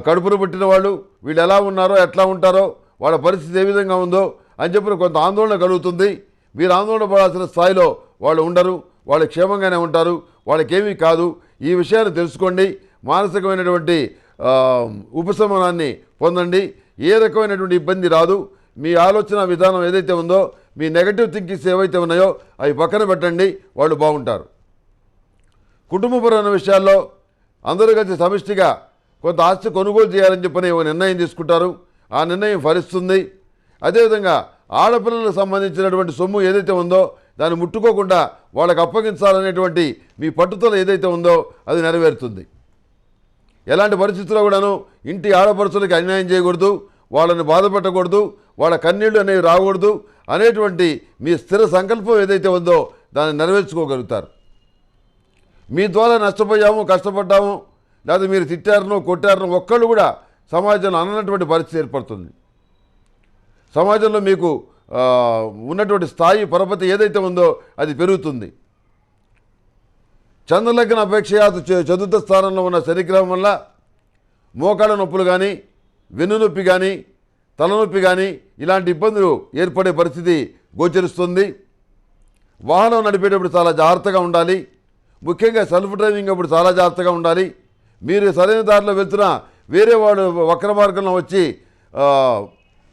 కడుపును పుట్టిన వాళ్ళు వీళ్ళు ఎలా ఉన్నారో, ఎట్లా ఉంటారో, వాళ్ళ పరిస్థితి ఏ విధంగా ఉందో అని చెప్పిన కొంత ఆందోళన కలుగుతుంది. మీరు ఆందోళన పడాల్సిన స్థాయిలో వాళ్ళు ఉండరు. వాళ్ళు క్షేమంగానే ఉంటారు. వాళ్ళకేమీ కాదు. ఈ విషయాన్ని తెలుసుకోండి. మానసికమైనటువంటి ఉపశమనాన్ని పొందండి. ఏ రకమైనటువంటి ఇబ్బంది రాదు. మీ ఆలోచన విధానం ఏదైతే ఉందో, మీ నెగటివ్ థింకింగ్స్ ఏవైతే ఉన్నాయో అవి పక్కన పెట్టండి. వాళ్ళు బాగుంటారు. కుటుంబపరమైన విషయాల్లో అందరూ కలిసి సమిష్టిగా కొంత ఆస్తి కొనుగోలు చేయాలని చెప్పని ఒక నిర్ణయం తీసుకుంటారు. ఆ నిర్ణయం ఫలిస్తుంది. అదేవిధంగా ఆడపిల్లలకు సంబంధించినటువంటి సొమ్ము ఏదైతే ఉందో దాన్ని ముట్టుకోకుండా వాళ్ళకి అప్పగించాలనేటువంటి మీ పట్టుదల ఏదైతే ఉందో అది నెరవేరుతుంది. ఎలాంటి పరిస్థితుల్లో కూడాను ఇంటి ఆడపడుచులకి అన్యాయం చేయకూడదు, వాళ్ళని బాధపెట్టకూడదు, వాళ్ళ కన్నీళ్లు అనేవి రాకూడదు అనేటువంటి మీ స్థిర సంకల్పం ఏదైతే ఉందో దాన్ని నెరవేర్చుకోగలుగుతారు. మీ ద్వారా నష్టపోయాము, కష్టపడ్డాము, లేదా మీరు తిట్టారనో కొట్టారనో ఒక్కళ్ళు కూడా సమాజంలో అన్నటువంటి పరిస్థితి ఏర్పడుతుంది. సమాజంలో మీకు ఉన్నటువంటి స్థాయి పరపతి ఏదైతే ఉందో అది పెరుగుతుంది. చంద్రలగ్న అపేక్ష చతుర్థ స్థానంలో ఉన్న శనిగ్రహం వల్ల మోకాళ్ళ నొప్పులు కానీ, వెన్నునొప్పి కానీ, తలనొప్పి కానీ ఇలాంటి ఇబ్బందులు ఏర్పడే పరిస్థితి గోచరిస్తుంది. వాహనం నడిపేటప్పుడు చాలా జాగ్రత్తగా ఉండాలి. ముఖ్యంగా సెల్ఫ్ డ్రైవింగ్ అప్పుడు చాలా జాగ్రత్తగా ఉండాలి. మీరు సరైన దారిలో వెళ్తున్నా వేరే వాడు వక్ర మార్గంలో వచ్చి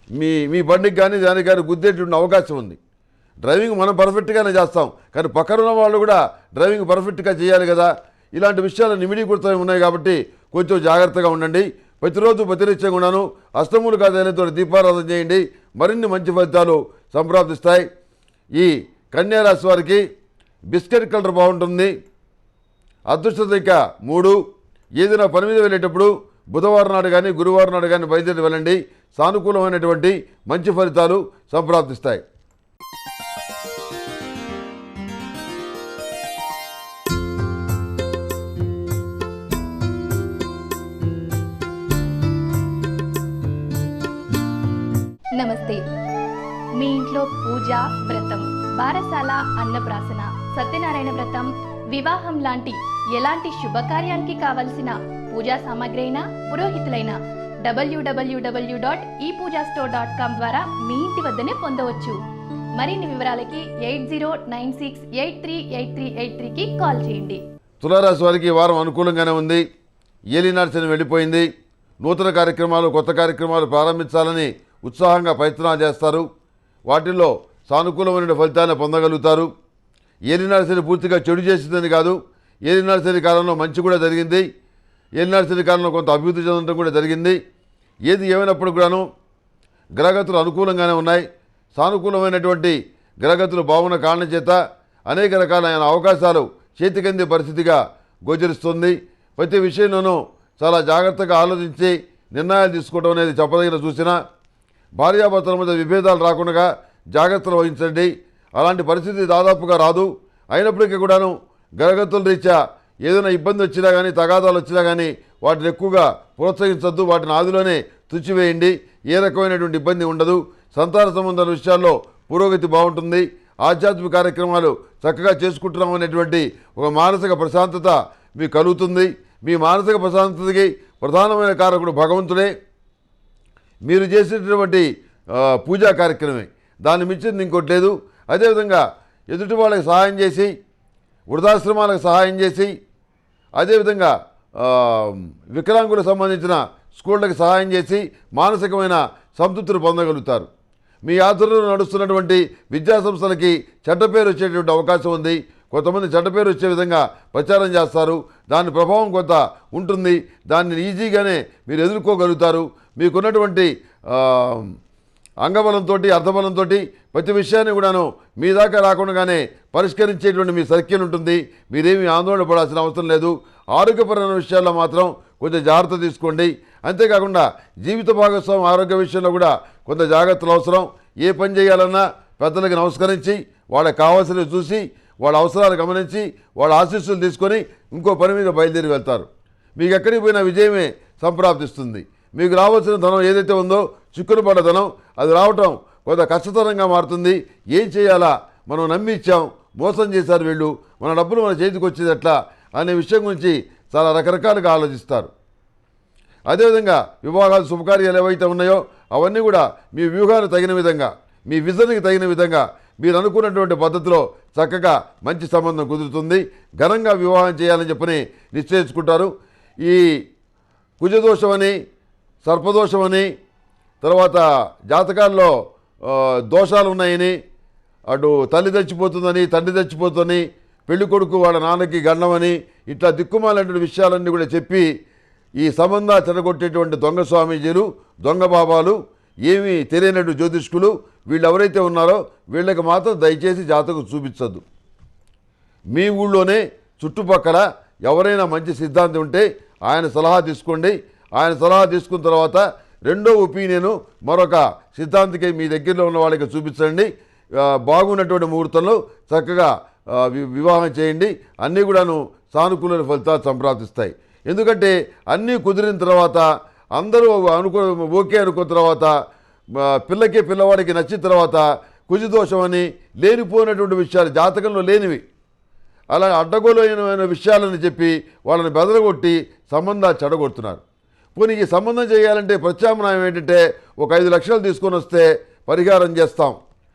మీ మీ బండికి కానీ దానికి కానీ గుద్దేటువంటి అవకాశం ఉంది. డ్రైవింగ్ మనం పర్ఫెక్ట్గానే చేస్తాం, కానీ పక్కన ఉన్న వాళ్ళు కూడా డ్రైవింగ్ పర్ఫెక్ట్గా చేయాలి కదా. ఇలాంటి విషయాలు నిమిడీకృతమై ఉన్నాయి కాబట్టి కొంచెం జాగ్రత్తగా ఉండండి. ప్రతిరోజు ప్రతినిత్యం కూడాను అష్టములు కాదనేతో దీపారాధన చేయండి, మరిన్ని మంచి ఫలితాలు సంప్రాప్తిస్తాయి. ఈ కన్యా రాశి వారికి బిస్కెట్ కలర్ బాగుంటుంది. అదృష్ట సంఖ్య 3. ఏదైనా పని మీద వెళ్ళేటప్పుడు బుధవారం నాడు కానీ గురువారం నాడు కానీ బయలుదేరి వెళ్ళండి. సానుకూలమైనటువంటి మంచి ఫలితాలు సంప్రాప్తిస్తాయి. నమస్తే. మీ ఇంట్లో పూజ, వ్రతం, బారసాల, అన్నప్రాసన, సత్యనారాయణ వ్రతం, వివాహం లాంటి ఎలాంటి శుభకార్యానికి కావలసిన పూజా సామాగ్రి అయినా పురోహితులైన www.epoojastore.com ద్వారా మీ ఇంటి వద్దనే పొందవచ్చు. మరిన్ని వివరాలకి 8096838383కి కాల్ చేయండి. తులారాశి వారికి ఈ వారం అనుకూలంగానే ఉంది. ఏలినాటి శని వెళ్ళిపోయింది. నూతన కార్యక్రమాలు, కొత్త కార్యక్రమాలు ప్రారంభించాలని ఉత్సాహంగా ప్రయత్నాలు చేస్తారు. వాటిల్లో సానుకూలమైన ఫలితాన్ని పొందగలుగుతారు. ఏలినాటి శని పూర్తిగా చెడు చేసిందని కాదు, ఏలినాటి శని కాలంలో మంచి కూడా జరిగింది. ఏలినాటి శని కాలంలో కొంత అభివృద్ధి చెందడం కూడా జరిగింది. ఏది ఏమైనప్పుడు కూడాను గ్రహగతులు అనుకూలంగానే ఉన్నాయి. సానుకూలమైనటువంటి గ్రహగతులు బాగున్న కారణం చేత అనేక రకాలైన అవకాశాలు చేతికందే పరిస్థితిగా గోచరిస్తుంది. ప్రతి విషయంలోనూ చాలా జాగ్రత్తగా ఆలోచించి నిర్ణయాలు తీసుకోవడం అనేది చెప్పదగిన సూచన. భార్యాభర్తల మధ్య విభేదాలు రాకుండా జాగ్రత్తలు వహించండి. అలాంటి పరిస్థితి దాదాపుగా రాదు. అయినప్పటికీ కూడాను గ్రహగతుల రీత్యా ఏదైనా ఇబ్బంది వచ్చినా కానీ, తగాదాలు వచ్చినా కానీ వాటిని ఎక్కువగా ప్రోత్సహించద్దు. వాటిని ఆదిలోనే తుచ్చివేయండి. ఏ రకమైనటువంటి ఇబ్బంది ఉండదు. సంతాన సంబంధాల విషయాల్లో పురోగతి బాగుంటుంది. ఆధ్యాత్మిక కార్యక్రమాలు చక్కగా చేసుకుంటున్నాం అనేటువంటి ఒక మానసిక ప్రశాంతత మీకు కలుగుతుంది. మీ మానసిక ప్రశాంతతకి ప్రధానమైన కారకుడు భగవంతుడే. మీరు చేసేటటువంటి పూజా కార్యక్రమమే, దాన్ని మించింది ఇంకోటి లేదు. అదేవిధంగా ఎదుటి వాళ్ళకి సహాయం చేసి, వృద్ధాశ్రమాలకు సహాయం చేసి, అదేవిధంగా వికలాంగులకు సంబంధించిన స్కూళ్ళకి సహాయం చేసి మానసికమైన సంతృప్తిని పొందగలుగుతారు. మీ ఆధ్వర్యంలో నడుస్తున్నటువంటి విద్యా సంస్థలకి చెడ్డ పేరు వచ్చేటువంటి అవకాశం ఉంది. కొంతమంది చెడ్డ పేరు వచ్చే విధంగా ప్రచారం చేస్తారు. దాని ప్రభావం కొంత ఉంటుంది. దాన్ని ఈజీగానే మీరు ఎదుర్కోగలుగుతారు. మీకున్నటువంటి అంగబలంతో, అర్థబలంతో ప్రతి విషయాన్ని కూడాను మీ దాకా రాకుండానే పరిష్కరించేటువంటి మీ సర్కిల్ ఉంటుంది. మీరేమీ ఆందోళన పడాల్సిన అవసరం లేదు. ఆరోగ్యపరమైన విషయాల్లో మాత్రం కొంచెం జాగ్రత్త తీసుకోండి. అంతేకాకుండా జీవిత భాగస్వామి ఆరోగ్య విషయంలో కూడా కొంత జాగ్రత్తలు అవసరం. ఏ పని చేయాలన్నా పెద్దలకు నమస్కరించి, వాళ్ళకి కావాల్సినవి చూసి, వాళ్ళ అవసరాలు గమనించి, వాళ్ళ ఆశీస్సులు తీసుకొని ఇంకో పని మీద బయలుదేరి వెళ్తారు. మీకు ఎక్కడికి పోయినా విజయమే సంప్రాప్తిస్తుంది. మీకు రావాల్సిన ధనం ఏదైతే ఉందో, చిక్కులు పడ్డ ధనం, అది రావటం కొంత కష్టతరంగా మారుతుంది. ఏం చేయాలా, మనం నమ్మి ఇచ్చాం, మోసం చేశారు వీళ్ళు, మన డబ్బులు మన చేతికి వచ్చేది ఎట్లా అనే విషయం గురించి చాలా రకరకాలుగా ఆలోచిస్తారు. అదేవిధంగా వివాహాలు, శుభకార్యాలు ఏవైతే ఉన్నాయో అవన్నీ కూడా మీ వ్యూహానికి తగిన విధంగా, మీ విజన్కి తగిన విధంగా మీరు అనుకున్నటువంటి పద్ధతిలో చక్కగా మంచి సంబంధం కుదురుతుంది. ఘనంగా వివాహం చేయాలని చెప్పని నిశ్చయించుకుంటారు. ఈ కుజదోషమని, సర్పదోషమని, తర్వాత జాతకాల్లో దోషాలు ఉన్నాయని, అటు తల్లి చచ్చిపోతుందని, తండ్రి చచ్చిపోతుందని, పెళ్లి కొడుకు వాళ్ళ నాన్నకి గండమని, ఇట్లా దిక్కుమాలటువంటి విషయాలన్నీ కూడా చెప్పి ఈ సంబంధాలు చెడగొట్టేటువంటి దొంగ స్వామీజీలు, దొంగ బాబాలు, ఏమీ తెలియనట్టు జ్యోతిష్కులు వీళ్ళు ఎవరైతే ఉన్నారో వీళ్ళకి మాత్రం దయచేసి జాతకం చూపించద్దు. మీ ఊళ్ళోనే చుట్టుపక్కల ఎవరైనా మంచి సిద్ధాంతం ఉంటే ఆయన సలహా తీసుకోండి. ఆయన సలహా తీసుకున్న తర్వాత రెండో ఒపీనియను మరొక సిద్ధాంతికి మీ దగ్గరలో ఉన్న వాళ్ళకి చూపించండి. బాగున్నటువంటి ముహూర్తంలో చక్కగా వివాహం చేయండి. అన్నీ కూడాను సానుకూల ఫలితాలు సంప్రాప్తిస్తాయి. ఎందుకంటే అన్నీ కుదిరిన తర్వాత, అందరూ ఓకే అనుకున్న తర్వాత, పిల్లవాడికి నచ్చిన తర్వాత కుజదోషం అని లేనిపోయినటువంటి విషయాలు, జాతకంలో లేనివి, అలా అడ్డగోలైన విషయాలని చెప్పి వాళ్ళని బెదరగొట్టి సంబంధాలు చెడగొడుతున్నారు. పోనీ ఈ సంబంధం చేయాలంటే ప్రత్యామ్నాయం ఏంటంటే, ఒక 5 లక్షలు తీసుకొని వస్తే పరిహారం చేస్తాం,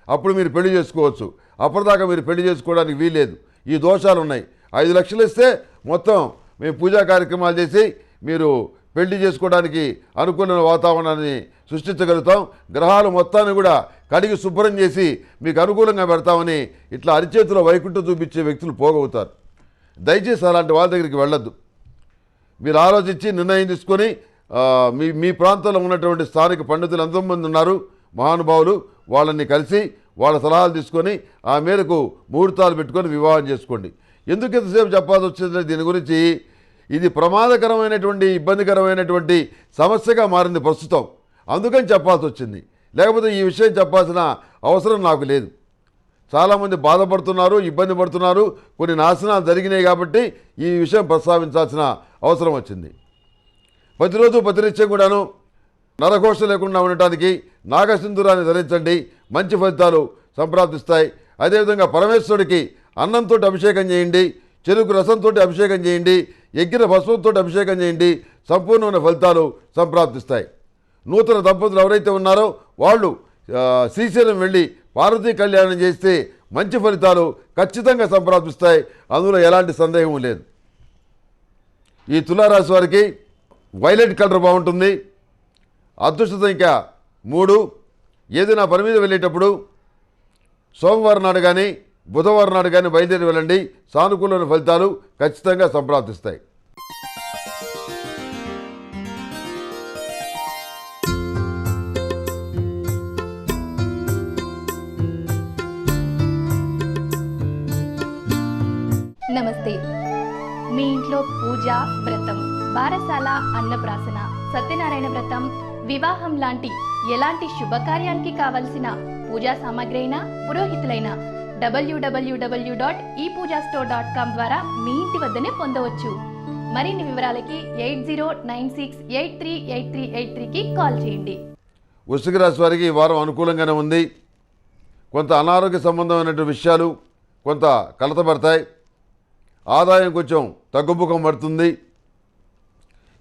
అప్పుడు మీరు పెళ్లి చేసుకోవచ్చు. అప్పటిదాకా మీరు పెళ్లి చేసుకోవడానికి వీల్లేదు, ఈ దోషాలు ఉన్నాయి. 5 లక్షలు ఇస్తే మొత్తం మేము పూజా కార్యక్రమాలు చేసి మీరు పెళ్లి చేసుకోవడానికి అనుకూలమైన వాతావరణాన్ని సృష్టించగలుగుతాం, గ్రహాలు మొత్తాన్ని కూడా కడిగి శుభ్రం చేసి మీకు అనుకూలంగా పెడతామని ఇట్లా అరిచేతిలో వైకుంఠం చూపించే వ్యక్తులు పోగవుతారు. దయచేసి అలాంటి వాళ్ళ దగ్గరికి వెళ్ళొద్దు. మీరు ఆలోచించి నిర్ణయం తీసుకొని మీ ప్రాంతంలో ఉన్నటువంటి స్థానిక పండితులు ఎంతోమంది ఉన్నారు మహానుభావులు, వాళ్ళని కలిసి వాళ్ళ సలహాలు తీసుకొని ఆ మేరకు ముహూర్తాలు పెట్టుకొని వివాహం చేసుకోండి. ఎందుకు ఎంతసేపు చెప్పాల్సి వచ్చిందంటే దీని గురించి ఇది ప్రమాదకరమైనటువంటి ఇబ్బందికరమైనటువంటి సమస్యగా మారింది ప్రస్తుతం, అందుకని చెప్పాల్సి వచ్చింది. లేకపోతే ఈ విషయం చెప్పాల్సిన అవసరం నాకు లేదు. చాలామంది బాధపడుతున్నారు, ఇబ్బంది పడుతున్నారు, కొన్ని నాశనాలు జరిగినాయి కాబట్టి ఈ విషయం ప్రస్తావించాల్సిన అవసరం వచ్చింది. ప్రతిరోజు ప్రతినిత్యం కూడాను నరఘోష లేకుండా ఉండటానికి నాగసింధూరాన్ని ధరించండి, మంచి ఫలితాలు సంప్రాప్తిస్తాయి. అదేవిధంగా పరమేశ్వరుడికి అన్నంతో అభిషేకం చేయండి, చెరుకు రసంతో అభిషేకం చేయండి, ఎగ్గిన భస్మంతో అభిషేకం చేయండి, సంపూర్ణమైన ఫలితాలు సంప్రాప్తిస్తాయి. నూతన దంపతులు ఎవరైతే ఉన్నారో వాళ్ళు శ్రీశైలం వెళ్ళి పార్వతీ కళ్యాణం చేస్తే మంచి ఫలితాలు ఖచ్చితంగా సంప్రాప్తిస్తాయి, అందులో ఎలాంటి సందేహం లేదు. ఈ తులారాశి వారికి వైలెట్ కలర్ బాగుంటుంది. అదృష్ట సంఖ్య 3. ఏదైనా పని మీద వెళ్ళేటప్పుడు సోమవారం నాడు కానీ బుధవారం నాడు కానీ బయలుదేరి వెళ్ళండి, సానుకూలమైన ఫలితాలు ఖచ్చితంగా సంప్రాప్తిస్తాయి. నమస్తే. మీ ఇంట్లో పూజ, వ్రతం, బారసాల, అన్నప్రాసన, సత్యనారాయణ వ్రతం, వివాహం లాంటి ఎలాంటి శుభకార్యానికి కావలసిన పూజా సామాగ్రి అయినా పురోహితులైన www.epoojastore.com ద్వారా మీ ఇంటి వద్దనే పొందవచ్చు. మరిన్ని వివరాలకి 8096838383కి కాల్ చేయండి. వృశ్చిక రాశి వారికి ఈ వారం అనుకూలంగానే ఉంది. కొంత అనారోగ్య సంబంధమైనటువంటి విషయాలు కొంత కలతపడతాయి. ఆదాయం కొంచెం తగ్గుముఖం పడుతుంది.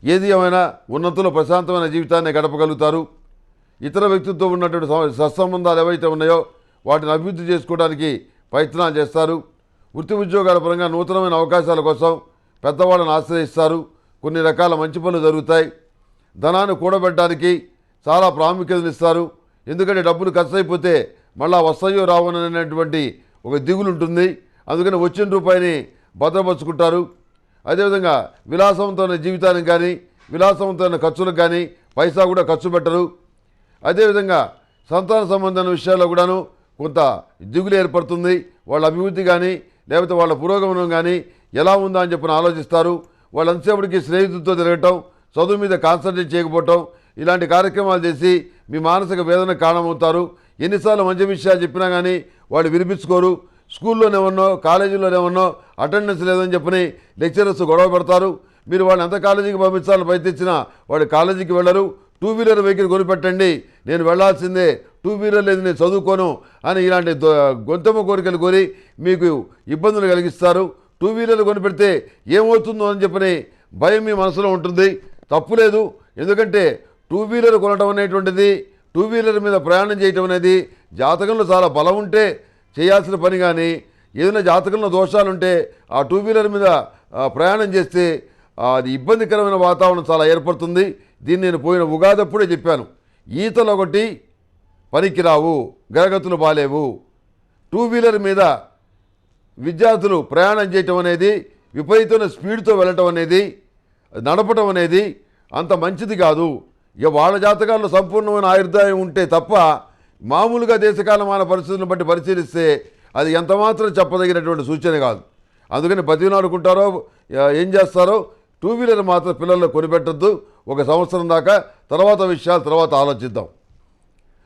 ఏది ఏమైనా ఉన్నతులు ప్రశాంతమైన జీవితాన్ని గడపగలుగుతారు. ఇతర వ్యక్తులతో ఉన్నటువంటి సత్సంబంధాలు ఏవైతే ఉన్నాయో వాటిని అభివృద్ధి చేసుకోవడానికి ప్రయత్నాలు చేస్తారు. వృత్తి ఉద్యోగాల పరంగా నూతనమైన అవకాశాల కోసం పెద్దవాళ్ళని ఆశ్రయిస్తారు. కొన్ని రకాల మంచి పనులు జరుగుతాయి. ధనాన్ని కూడబెట్టడానికి చాలా ప్రాముఖ్యతనిస్తారు. ఎందుకంటే డబ్బులు ఖర్చు అయిపోతే మళ్ళా వస్తాయో రావననేటువంటి ఒక దిగులు ఉంటుంది. అందుకని వచ్చిన రూపాయిని భద్రపరుచుకుంటారు. అదేవిధంగా విలాసవంతమైన జీవితానికి కానీ విలాసవంతమైన ఖర్చులకు కానీ పైసా కూడా ఖర్చు పెట్టరు. అదేవిధంగా సంతాన సంబంధమైన విషయాల్లో కూడాను కొంత దిగులు ఏర్పడుతుంది. వాళ్ళ అభివృద్ధి కానీ లేకపోతే వాళ్ళ పురోగమనం కానీ ఎలా ఉందా అని చెప్పి ఆలోచిస్తారు. వాళ్ళు అంతసేపటికి స్నేహితులతో తిరగటం, చదువు మీద కాన్సన్ట్రేట్ చేయకపోవటం, ఇలాంటి కార్యక్రమాలు చేసి మీ మానసిక వేదన కారణమవుతారు. ఎన్నిసార్లు మంచి విషయాలు చెప్పినా కానీ వాళ్ళు వినిపించుకోరు. స్కూల్లోనే ఉన్నో కాలేజీలోనే ఉన్నో అటెండెన్స్ లేదని చెప్పని లెక్చరర్స్ గొడవ పెడతారు. మీరు వాళ్ళని ఎంత కాలేజీకి పంపించాలని ప్రయత్నించినా వాడు కాలేజీకి వెళ్ళరు. 2 వీలర్ వెహికల్ కొనిపెట్టండి, నేను వెళ్లాల్సిందే, 2 వీలర్ లేదు నేను చదువుకోను అని ఇలాంటి గొంతమ కోరికలు కోరి మీకు ఇబ్బందులు కలిగిస్తారు. 2 వీలర్ కొనిపెడితే ఏమవుతుందో అని చెప్పని భయం మీ మనసులో ఉంటుంది. తప్పులేదు, ఎందుకంటే 2 వీలర్ కొనడం అనేటువంటిది, 2 వీలర్ మీద ప్రయాణం చేయటం అనేది జాతకంలో చాలా బలం ఉంటే చేయాల్సిన పని. కానీ ఏదైనా జాతకంలో దోషాలుంటే ఆ 2 వీలర్ మీద ప్రయాణం చేస్తే అది ఇబ్బందికరమైన వాతావరణం చాలా ఏర్పడుతుంది. దీన్ని నేను పోయిన ఉగాదప్పుడే చెప్పాను. ఈతలు ఒకటి పనికిరావు, గ్రహగతులు బాలేవు. 2 వీలర్ మీద విద్యార్థులు ప్రయాణం చేయటం అనేది, విపరీతమైన స్పీడ్తో వెళ్ళటం అనేది, నడపటం అనేది అంత మంచిది కాదు. ఇక వాళ్ళ జాతకాల్లో సంపూర్ణమైన ఆయుర్దాయం ఉంటే తప్ప మామూలుగా దేశకాలమాన పరిస్థితులను బట్టి పరిశీలిస్తే అది ఎంతమాత్రం చెప్పదగినటువంటి సూచన కాదు. అందుకని బతినాడుకుంటారో ఏం చేస్తారో 2 వీలర్ మాత్రం పిల్లల్లో కొనిపెట్టద్దు. 1 సంవత్సరం దాకా, తర్వాత విషయాలు తర్వాత ఆలోచిద్దాం.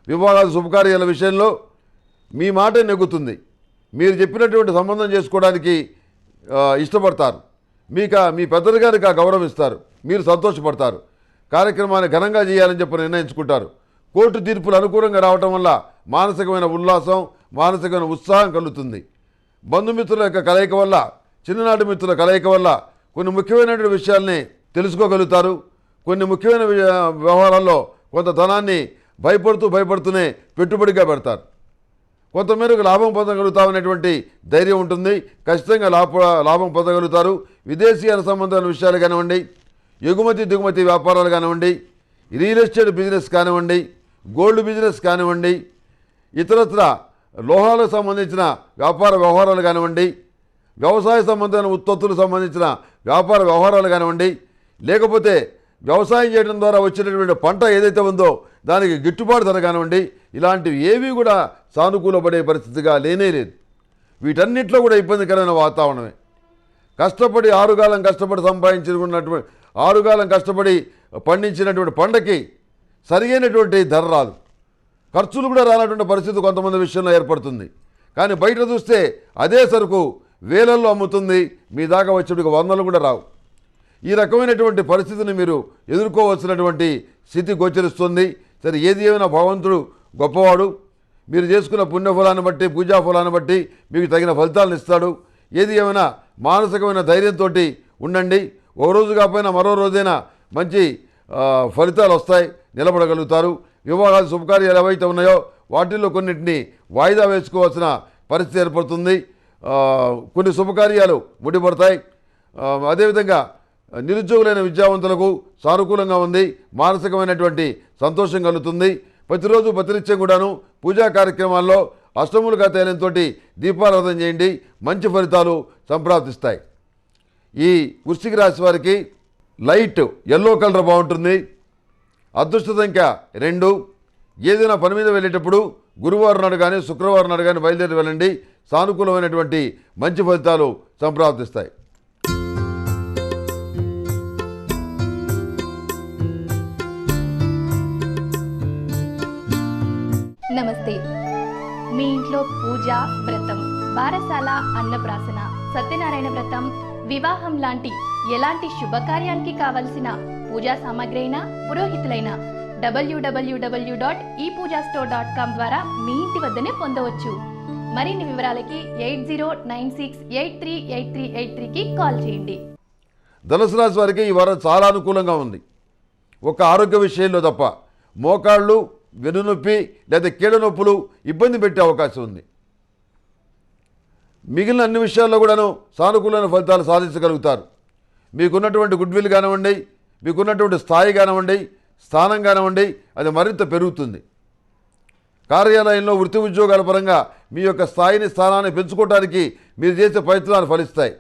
వివాహాలు శుభకార్యాల విషయంలో మీ మాట నెగ్గుతుంది. మీరు చెప్పినటువంటి సంబంధం చేసుకోవడానికి ఇష్టపడతారు. మీ పెద్దలు గారికి ఆ గౌరవం ఇస్తారు. మీరు సంతోషపడతారు. కార్యక్రమాన్ని ఘనంగా చేయాలని చెప్పి నిర్ణయించుకుంటారు. కోర్టు తీర్పులు అనుకూలంగా రావటం వల్ల మానసికమైన ఉల్లాసం, మానసికమైన ఉత్సాహం కలుగుతుంది. బంధుమిత్రుల యొక్క కలయిక వల్ల, చిన్ననాటి మిత్రుల కలయిక వల్ల కొన్ని ముఖ్యమైనటువంటి విషయాల్ని తెలుసుకోగలుగుతారు. కొన్ని ముఖ్యమైన వ్యవహారాల్లో కొంత ధనాన్ని భయపడుతూనే పెట్టుబడిగా పెడతారు. కొంతమేరకు లాభం పొందగలుగుతామనేటువంటి ధైర్యం ఉంటుంది. ఖచ్చితంగా లాభం పొందగలుగుతారు. విదేశీయాల సంబంధమైన విషయాలు కానివ్వండి, ఎగుమతి దిగుమతి వ్యాపారాలు కానివ్వండి, రియల్ ఎస్టేట్ బిజినెస్ కానివ్వండి, గోల్డ్ బిజినెస్ కానివ్వండి, ఇతరత్ర లోహాలకు సంబంధించిన వ్యాపార వ్యవహారాలు కానివ్వండి, వ్యవసాయ సంబంధమైన ఉత్పత్తులకు సంబంధించిన వ్యాపార వ్యవహారాలు కానివ్వండి, లేకపోతే వ్యవసాయం చేయడం ద్వారా వచ్చినటువంటి పంట ఏదైతే ఉందో దానికి గిట్టుబాటు ధర కానివ్వండి, ఇలాంటివి ఏవి కూడా సానుకూలపడే పరిస్థితిగా లేనే లేదు. వీటన్నిటిలో కూడా ఇబ్బందికరమైన వాతావరణమే. కష్టపడి ఆరుగాలం కష్టపడి సంపాదించుకున్నటువంటి ఆరుగాలం కష్టపడి పండించినటువంటి పంటకి సరియైనటువంటి ధర రాదు. ఖర్చులు కూడా రానటువంటి పరిస్థితి కొంతమంది విషయంలో ఏర్పడుతుంది. కానీ బయట చూస్తే అదే సరుకు వేలల్లో అమ్ముతుంది, మీ దాకా వచ్చేటికి వందలు కూడా రావు. ఈ రకమైనటువంటి పరిస్థితిని మీరు ఎదుర్కోవాల్సినటువంటి స్థితి గోచరిస్తుంది. సరే, ఏది ఏమైనా భగవంతుడు గొప్పవాడు. మీరు చేసుకున్న పుణ్యఫలాన్ని బట్టి, పూజా ఫలాన్ని బట్టి మీకు తగిన ఫలితాలను ఇస్తాడు. ఏది ఏమైనా మానసికమైన ధైర్యంతో ఉండండి. ఒక రోజు కాకపోయినా మరో రోజైనా మంచి ఫలితాలు వస్తాయి, నిలబడగలుగుతారు. వివాహాలు శుభకార్యాలు ఏవైతే ఉన్నాయో వాటిల్లో కొన్నింటిని వాయిదా వేసుకోవాల్సిన పరిస్థితి ఏర్పడుతుంది. కొన్ని శుభకార్యాలు ముడిపడతాయి. అదేవిధంగా నిరుద్యోగులైన విద్యావంతులకు సానుకూలంగా ఉంది. మానసికమైనటువంటి సంతోషం కలుగుతుంది. ప్రతిరోజు ప్రతినిత్యం కూడాను పూజా కార్యక్రమాల్లో అష్టములుగా తైలంతో దీపారాధన చేయండి, మంచి ఫలితాలు సంప్రాప్తిస్తాయి. ఈ వృశ్చిక రాశి వారికి లైట్ ఎల్లో కలర్ బాగుంటుంది. అదృష్ట సంఖ్య 2. ఏదైనా పని మీద వెళ్ళేటప్పుడు గురువారం నాడు కానీ శుక్రవారం నాడు కానీ బయలుదేరి వెళ్ళండి. సానుకూలమైనటువంటి మంచి ఫలితాలు సంప్రాప్తిస్తాయి. నమస్తే. మీ ఇంట్లో పూజ, వ్రతం, బారసాల, అన్నప్రాసన, సత్యనారాయణ వ్రతం, వివాహం లాంటి ఎలాంటి శుభకార్యానికి కావలసిన పూజా సామాగ్రి అయినా, పురోహితులైన www.epoojastore.com ద్వారా మీ ఇంటి వద్దనే పొందవచ్చు. మరిన్ని వివరాలకి 8096838383కి కాల్ చేయండి. ధనుసు రాశి వారికి ఈ వారం చాలా అనుకూలంగా ఉంది. ఒక ఆరోగ్య విషయంలో తప్ప మోకాళ్ళు, వెన్నునొప్పి లేదా కీళ్ళ నొప్పులు ఇబ్బంది పెట్టే అవకాశం ఉంది. మిగిలిన అన్ని విషయాల్లో కూడాను సానుకూలమైన ఫలితాలు సాధించగలుగుతారు. మీకున్నటువంటి గుడ్ విల్ కానివ్వండి, మీకున్నటువంటి స్థాయి కానివ్వండి, స్థానం కానివ్వండి, అది మరింత పెరుగుతుంది. కార్యాలయంలో వృత్తి ఉద్యోగాల పరంగా మీ యొక్క స్థాయిని, స్థానాన్ని పెంచుకోవడానికి మీరు చేసే ప్రయత్నాలు ఫలిస్తాయి.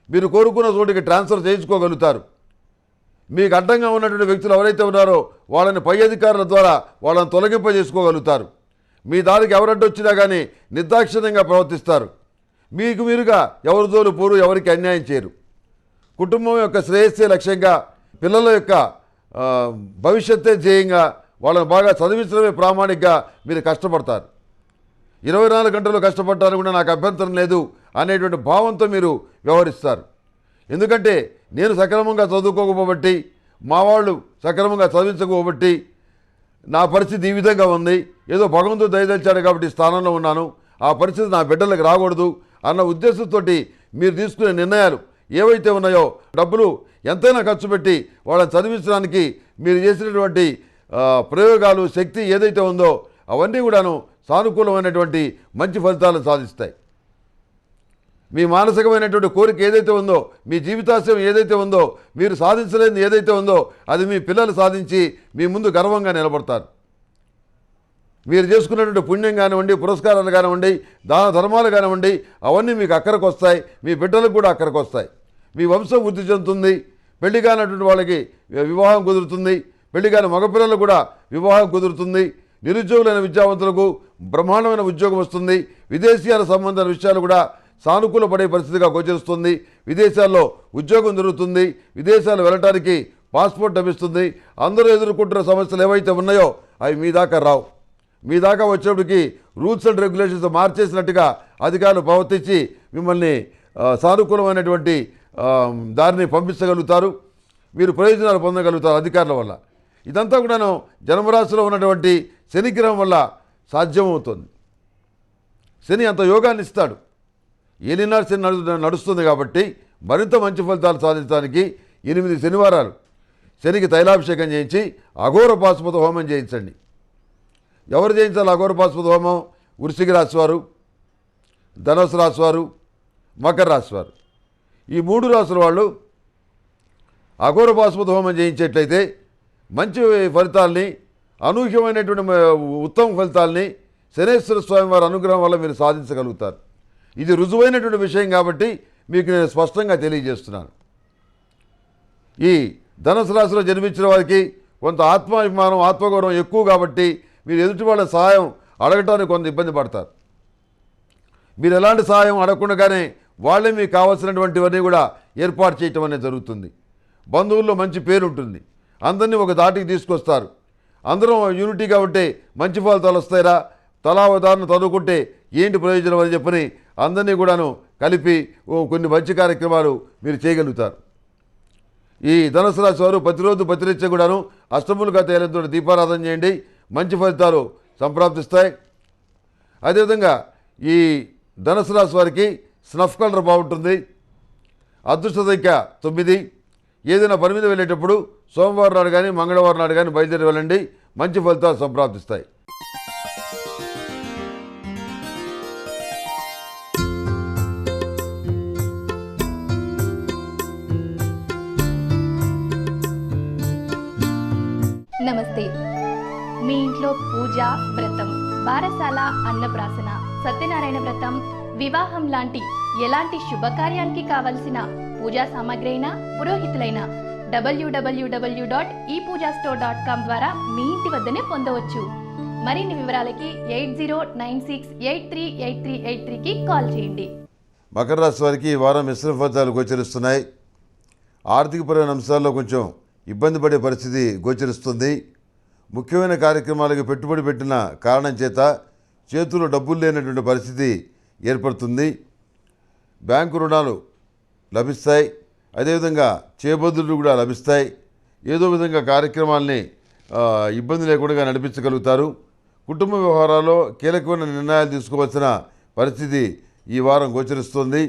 మీరు కోరుకున్న చోటికి ట్రాన్స్ఫర్ చేయించుకోగలుగుతారు. మీకు అడ్డంగా ఉన్నటువంటి వ్యక్తులు ఎవరైతే ఉన్నారో వాళ్ళని పై అధికారుల ద్వారా వాళ్ళని తొలగింపజేసుకోగలుగుతారు. మీ దారికి ఎవరడ్డొచ్చినా కానీ నిర్దాక్షిణ్యంగా ప్రవర్తిస్తారు. మీకు మీరుగా ఎవరి జోలు పోరు, ఎవరికి అన్యాయం చేయరు. కుటుంబం యొక్క శ్రేయస్సే లక్ష్యంగా, పిల్లల యొక్క భవిష్యత్తే ధ్యేయంగా వాళ్ళని బాగా చదివించడమే ప్రామాణికంగా మీరు కష్టపడతారు. 24 గంటలు కష్టపడటానికి కూడా నాకు అభ్యంతరం లేదు అనేటువంటి భావంతో మీరు వ్యవహరిస్తారు. ఎందుకంటే నేను సక్రమంగా చదువుకోకపోబట్టి, మా వాళ్ళు సక్రమంగా చదివించకపోబట్టి నా పరిస్థితి ఈ విధంగా ఉంది. ఏదో భగవంతుడు దయదలిచాడు కాబట్టి స్థానంలో ఉన్నాను, ఆ పరిస్థితి నా బిడ్డలకు రాకూడదు అన్న ఉద్దేశంతో మీరు తీసుకునే నిర్ణయాలు ఏవైతే ఉన్నాయో, డబ్బులు ఎంతైనా ఖర్చు పెట్టి వాళ్ళని చదివించడానికి మీరు చేసినటువంటి ప్రయోగాలు, శక్తి ఏదైతే ఉందో అవన్నీ కూడాను సానుకూలమైనటువంటి మంచి ఫలితాలను సాధిస్తాయి. మీ మానసికమైనటువంటి కోరిక ఏదైతే ఉందో, మీ జీవితాశయం ఏదైతే ఉందో, మీరు సాధించలేనిది ఏదైతే ఉందో అది మీ పిల్లలు సాధించి మీ ముందు గర్వంగా నిలబడతారు. మీరు చేసుకున్నటువంటి పుణ్యం కానివ్వండి, పురస్కారాలు కానివ్వండి, దాన ధర్మాలు కానివ్వండి, అవన్నీ మీకు అక్కడికి వస్తాయి. మీ బిడ్డలకు కూడా అక్కడికి వస్తాయి. మీ వంశం వృద్ధి చెందుతుంది. పెళ్లి కానటువంటి వాళ్ళకి వివాహం కుదురుతుంది. పెళ్లి కాని మగపిల్లలకు కూడా వివాహం కుదురుతుంది. నిరుద్యోగులైన విద్యావంతులకు బ్రహ్మాండమైన ఉద్యోగం వస్తుంది. విదేశీయాల సంబంధాల విషయాలు కూడా సానుకూల పడే పరిస్థితిగా గోచరిస్తుంది. విదేశాల్లో ఉద్యోగం దొరుకుతుంది. విదేశాలు వెళ్ళటానికి పాస్పోర్ట్ లభిస్తుంది. అందరూ ఎదుర్కొంటున్న సమస్యలు ఏవైతే ఉన్నాయో అవి మీ దాకా రావు. మీ దాకా వచ్చేప్పటికి రూల్స్ అండ్ రెగ్యులేషన్స్ మార్చేసినట్టుగా అధికారులు ప్రవర్తించి మిమ్మల్ని సానుకూలమైనటువంటి దారిని పంపించగలుగుతారు. మీరు ప్రయోజనాలు పొందగలుగుతారు అధికారుల వల్ల. ఇదంతా కూడాను జన్మరాశిలో ఉన్నటువంటి శనిగ్రహం వల్ల సాధ్యమవుతుంది. శని అంత యోగాన్ని ఇస్తాడు. ఏలినాడు శని నడుస్తుంది కాబట్టి మరింత మంచి ఫలితాలు సాధించడానికి 8 శనివారాలు శనికి తైలాభిషేకం చేయించి అఘోర పాశుపత హోమం చేయించండి. ఎవరు చేయించాలి అఘోర పాశుపత హోమం? వృశ్చిక రాశి వారు, ధనుసు రాశి వారు, మకర రాశి వారు. ఈ 3 రాశుల వాళ్ళు అఘోర పాశుపత హోమం చేయించేట్లయితే మంచి ఫలితాల్ని, అనూహ్యమైనటువంటి ఉత్తమ ఫలితాల్ని శనేశ్వర స్వామి వారి అనుగ్రహం వల్ల మీరు సాధించగలుగుతారు. ఇది రుజువైనటువంటి విషయం కాబట్టి మీకు నేను స్పష్టంగా తెలియజేస్తున్నాను. ఈ ధనుసు రాశిలో జన్మించిన వారికి కొంత ఆత్మాభిమానం, ఆత్మగౌరవం ఎక్కువ కాబట్టి మీరు ఎదుటి వాళ్ళ సహాయం అడగటానికి కొంత ఇబ్బంది పడతారు. మీరు ఎలాంటి సహాయం అడగకుండానే వాళ్ళే మీకు కావాల్సినటువంటివన్నీ కూడా ఏర్పాటు చేయటం అనేది జరుగుతుంది. బంధువుల్లో మంచి పేరు ఉంటుంది, అందరినీ ఒక దాటికి తీసుకొస్తారు. అందరం యూనిటీగా ఉంటే మంచి ఫలితాలు వస్తాయిరా, తలా ఉదాహరణ చదువుకుంటే ఏంటి ప్రయోజనం అని చెప్పని అందరినీ కూడాను కలిపి కొన్ని మంచి కార్యక్రమాలు మీరు చేయగలుగుతారు. ఈ ధనుసు రాశి వారు ప్రతిరోజు ప్రతినిత్యం కూడాను అష్టములుగా తేలంతో దీపారాధన చేయండి, మంచి ఫలితాలు సంప్రాప్తిస్తాయి. అదేవిధంగా ఈ ధనుసు రాశి వారికి స్నఫ్ కలర్ బాగుంటుంది. అదృష్ట సంఖ్య 9. ఏదైనా పని మీద వెళ్ళేటప్పుడు సోమవారం నాడు కానీ మంగళవారం నాడు కానీ బయలుదేరి వెళ్ళండి, మంచి ఫలితాలు సంప్రాప్తిస్తాయి. నమస్తే. మీ ఇంట్లో పూజ, వ్రతం, బారసాల, అన్నప్రాసన, సత్యనారాయణ వ్రతం, వివాహం లాంటి ఎలాంటి శుభకార్యానికి కావలసిన పూజా సామాగ్రి అయినా, పురోహితులైన www.epoojastore.com ద్వారా మీ ఇంటి వద్దనే పొందవచ్చు. మరిన్ని వివరాలకి 8096838383కి కాల్ చేయండి. మకర రాశి వారికి ఈ వారం మిశ్రమ ఫలితాలు గోచరిస్తున్నాయి. ఆర్థికపరమైన అంశాల్లో కొంచెం ఇబ్బంది పడే పరిస్థితి గోచరిస్తుంది. ముఖ్యమైన కార్యక్రమాలకు పెట్టుబడి పెట్టిన కారణం చేత చేతుల్లో డబ్బులు లేనటువంటి పరిస్థితి ఏర్పడుతుంది. బ్యాంకు రుణాలు లభిస్తాయి, అదేవిధంగా చేబద్దులు కూడా లభిస్తాయి. ఏదో విధంగా కార్యక్రమాల్ని ఇబ్బంది లేకుండా నడిపించగలుగుతారు. కుటుంబ వ్యవహారాల్లో కీలకమైన నిర్ణయాలు తీసుకోవాల్సిన పరిస్థితి ఈ వారం గోచరిస్తుంది.